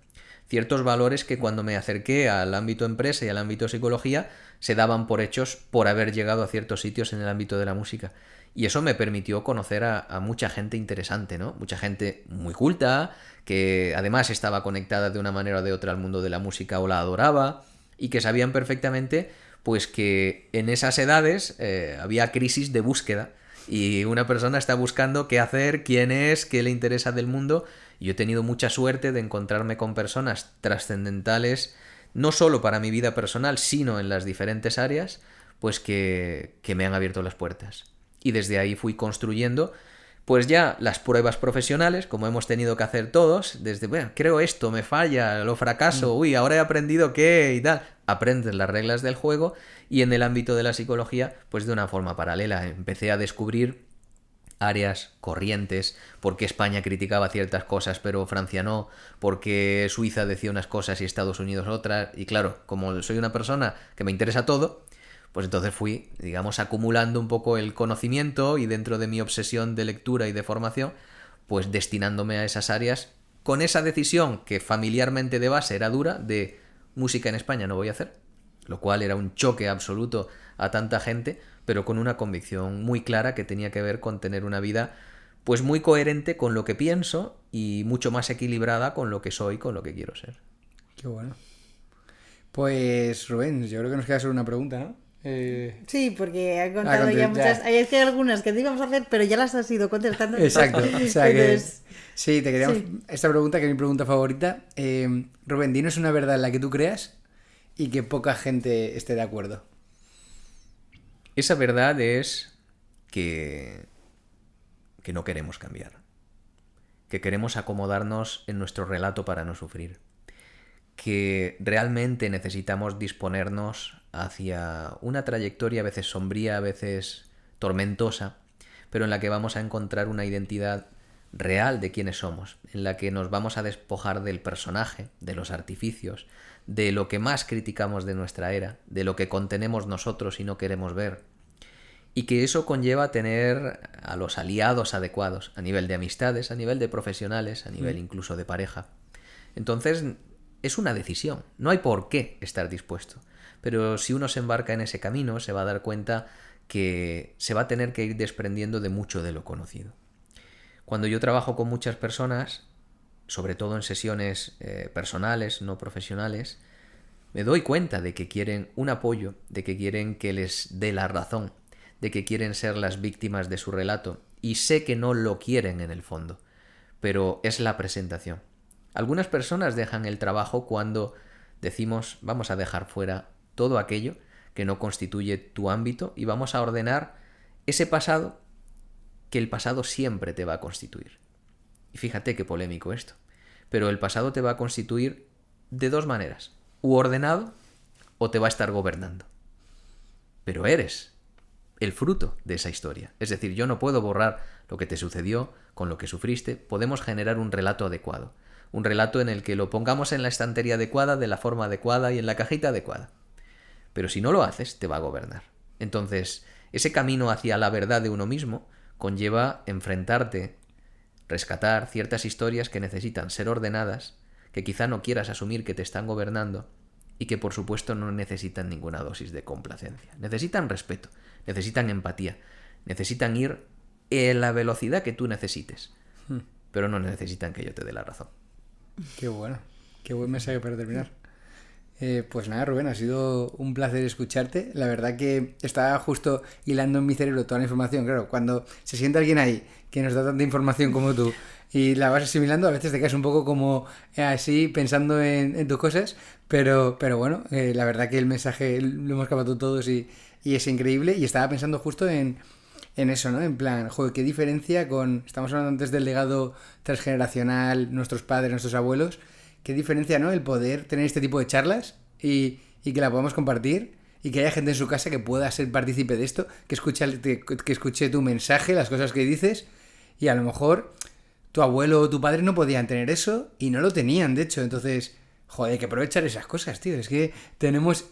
ciertos valores que cuando me acerqué al ámbito empresa y al ámbito psicología se daban por hechos por haber llegado a ciertos sitios en el ámbito de la música. Y eso me permitió conocer a mucha gente interesante, ¿no? Mucha gente muy culta, que además estaba conectada de una manera o de otra al mundo de la música o la adoraba, y que sabían perfectamente pues que en esas edades había crisis de búsqueda. Y una persona está buscando qué hacer, quién es, qué le interesa del mundo. Y yo he tenido mucha suerte de encontrarme con personas trascendentales, no solo para mi vida personal, sino en las diferentes áreas, pues que me han abierto las puertas. Y desde ahí fui construyendo, pues ya las pruebas profesionales, como hemos tenido que hacer todos, desde, bueno, creo esto, me falla, lo fracaso, uy, ahora he aprendido qué y tal. Aprendes las reglas del juego y en el ámbito de la psicología, pues de una forma paralela. Empecé a descubrir áreas, corrientes, por qué España criticaba ciertas cosas pero Francia no, por qué Suiza decía unas cosas y Estados Unidos otras. Y claro, como soy una persona que me interesa todo, pues entonces fui, digamos, acumulando un poco el conocimiento y dentro de mi obsesión de lectura y de formación, pues destinándome a esas áreas con esa decisión que familiarmente de base era dura de música en España no voy a hacer, lo cual era un choque absoluto a tanta gente, pero con una convicción muy clara que tenía que ver con tener una vida pues muy coherente con lo que pienso y mucho más equilibrada con lo que soy, con lo que quiero ser. Qué bueno. Pues Rubén, yo creo que nos queda solo una pregunta, ¿no? Sí, porque ha contado ya muchas. Es que hay algunas que te íbamos a hacer, pero ya las has ido contestando. Exacto. O sea Entonces, sí, te queríamos. sí. Esta pregunta, que es mi pregunta favorita. Rubén, dinos una verdad en la que tú creas y que poca gente esté de acuerdo. Esa verdad es que no queremos cambiar. que queremos acomodarnos en nuestro relato para no sufrir, que realmente necesitamos disponernos hacia una trayectoria a veces sombría, a veces tormentosa, pero en la que vamos a encontrar una identidad real de quiénes somos, en la que nos vamos a despojar del personaje, de los artificios, de lo que más criticamos de nuestra era, de lo que contenemos nosotros y no queremos ver, y que eso conlleva tener a los aliados adecuados a nivel de amistades, a nivel de profesionales, a nivel incluso de pareja. Entonces es una decisión, no hay por qué estar dispuesto, pero si uno se embarca en ese camino se va a dar cuenta que se va a tener que ir desprendiendo de mucho de lo conocido. Cuando yo trabajo con muchas personas, sobre todo en sesiones personales, no profesionales, me doy cuenta de que quieren un apoyo, de que quieren que les dé la razón, de que quieren ser las víctimas de su relato, y sé que no lo quieren en el fondo, pero es la presentación. Algunas personas dejan el trabajo cuando decimos vamos a dejar fuera todo aquello que no constituye tu ámbito y vamos a ordenar ese pasado que el pasado siempre te va a constituir. Y fíjate qué polémico esto. Pero el pasado te va a constituir de dos maneras. U ordenado o te va a estar gobernando. Pero eres el fruto de esa historia. Es decir, yo no puedo borrar lo que te sucedió, con lo que sufriste. Podemos generar un relato adecuado. Un relato en el que lo pongamos en la estantería adecuada, de la forma adecuada y en la cajita adecuada. Pero si no lo haces, te va a gobernar. Entonces, ese camino hacia la verdad de uno mismo conlleva enfrentarte, rescatar ciertas historias que necesitan ser ordenadas, que quizá no quieras asumir que te están gobernando y que por supuesto no necesitan ninguna dosis de complacencia. Necesitan respeto, necesitan empatía, necesitan ir en la velocidad que tú necesites, pero no necesitan que yo te dé la razón. Qué buen mensaje para terminar. Pues nada, Rubén, ha sido un placer escucharte. La verdad que estaba justo hilando en mi cerebro toda la información. Claro, cuando se sienta alguien ahí que nos da tanta información como tú y la vas asimilando, a veces te quedas un poco como así pensando en tus cosas, pero bueno, la verdad que el mensaje lo hemos captado todos y es increíble. Y estaba pensando justo en eso, ¿no? En plan, joder, qué diferencia con... Estamos hablando antes del legado transgeneracional, nuestros padres, nuestros abuelos. Qué diferencia, ¿no? El poder tener este tipo de charlas y que la podamos compartir y que haya gente en su casa que pueda ser partícipe de esto, que escuche tu mensaje, las cosas que dices, y a lo mejor tu abuelo o tu padre no podían tener eso y no lo tenían, de hecho. Entonces, joder, hay que aprovechar esas cosas, tío. Es que tenemos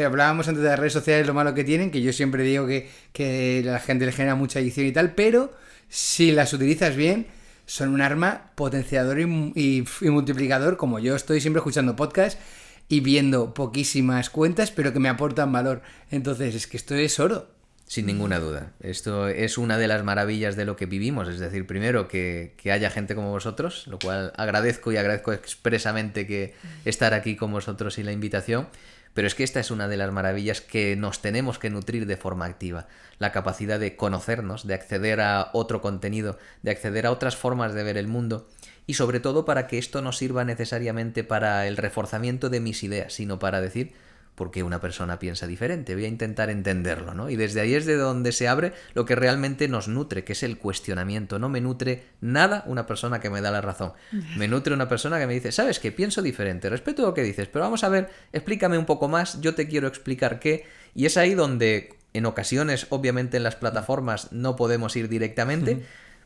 hablábamos antes de las redes sociales, lo malo que tienen, que yo siempre digo que la gente le genera mucha adicción y tal, pero si las utilizas bien, son un arma potenciador y multiplicador, como yo estoy siempre escuchando podcasts y viendo poquísimas cuentas, pero que me aportan valor. Entonces, es que esto es oro. Sin ninguna duda. Esto es una de las maravillas de lo que vivimos. Es decir, primero que haya gente como vosotros, lo cual agradezco y agradezco expresamente que estar aquí con vosotros y la invitación. Pero es que esta es una de las maravillas que nos tenemos que nutrir de forma activa. La capacidad de conocernos, de acceder a otro contenido, de acceder a otras formas de ver el mundo y sobre todo para que esto no sirva necesariamente para el reforzamiento de mis ideas, sino para decir por qué una persona piensa diferente. Voy a intentar entenderlo, ¿no? Y desde ahí es de donde se abre lo que realmente nos nutre, que es el cuestionamiento. No me nutre nada una persona que me da la razón. Me nutre una persona que me dice, ¿sabes qué? Pienso diferente, respeto lo que dices, pero vamos a ver, explícame un poco más, yo te quiero explicar qué. Y es ahí donde, en ocasiones, obviamente en las plataformas no podemos ir directamente,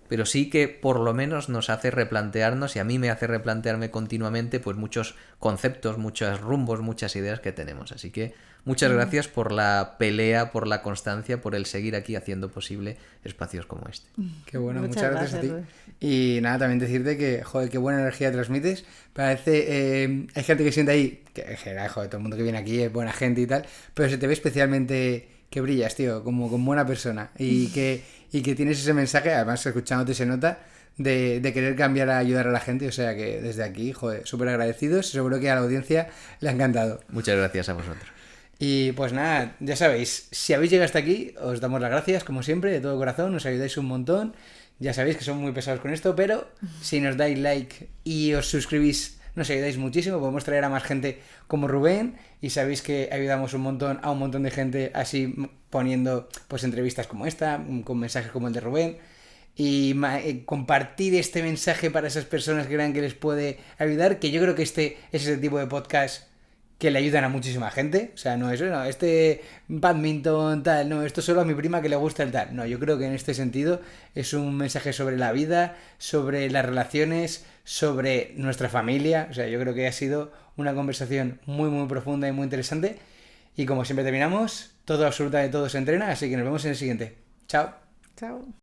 pero sí que por lo menos nos hace replantearnos, y a mí me hace replantearme continuamente pues muchos conceptos, muchos rumbos, muchas ideas que tenemos. Así que muchas gracias por la pelea, por la constancia, por el seguir aquí haciendo posible espacios como este. Qué bueno, muchas gracias a ti. Y nada, también decirte que, joder, qué buena energía transmites. Parece, hay gente que siente ahí, que en general, joder, todo el mundo que viene aquí es buena gente y tal, pero se te ve especialmente que brillas, tío, como buena persona y que tienes ese mensaje, además escuchándote se nota, de querer cambiar a ayudar a la gente. O sea que desde aquí, joder, súper agradecidos, seguro que a la audiencia le ha encantado. Muchas gracias a vosotros. Y pues nada, ya sabéis, si habéis llegado hasta aquí, os damos las gracias, como siempre, de todo corazón, nos ayudáis un montón. Ya sabéis que son muy pesados con esto, pero si nos dais like y os suscribís, nos ayudáis muchísimo, podemos traer a más gente como Rubén, y sabéis que ayudamos un montón a un montón de gente así poniendo pues entrevistas como esta, con mensajes como el de Rubén. compartir este mensaje para esas personas que crean que les puede ayudar, que yo creo que este es ese tipo de podcast que le ayudan a muchísima gente. O sea, no es, no, este badminton tal, no, esto solo a mi prima que le gusta el tal. No, yo creo que en este sentido es un mensaje sobre la vida, sobre las relaciones, sobre nuestra familia. O sea, yo creo que ha sido una conversación muy, muy profunda y muy interesante. Y como siempre terminamos, todo, absolutamente todo se entrena, así que nos vemos en el siguiente. Chao. Chao.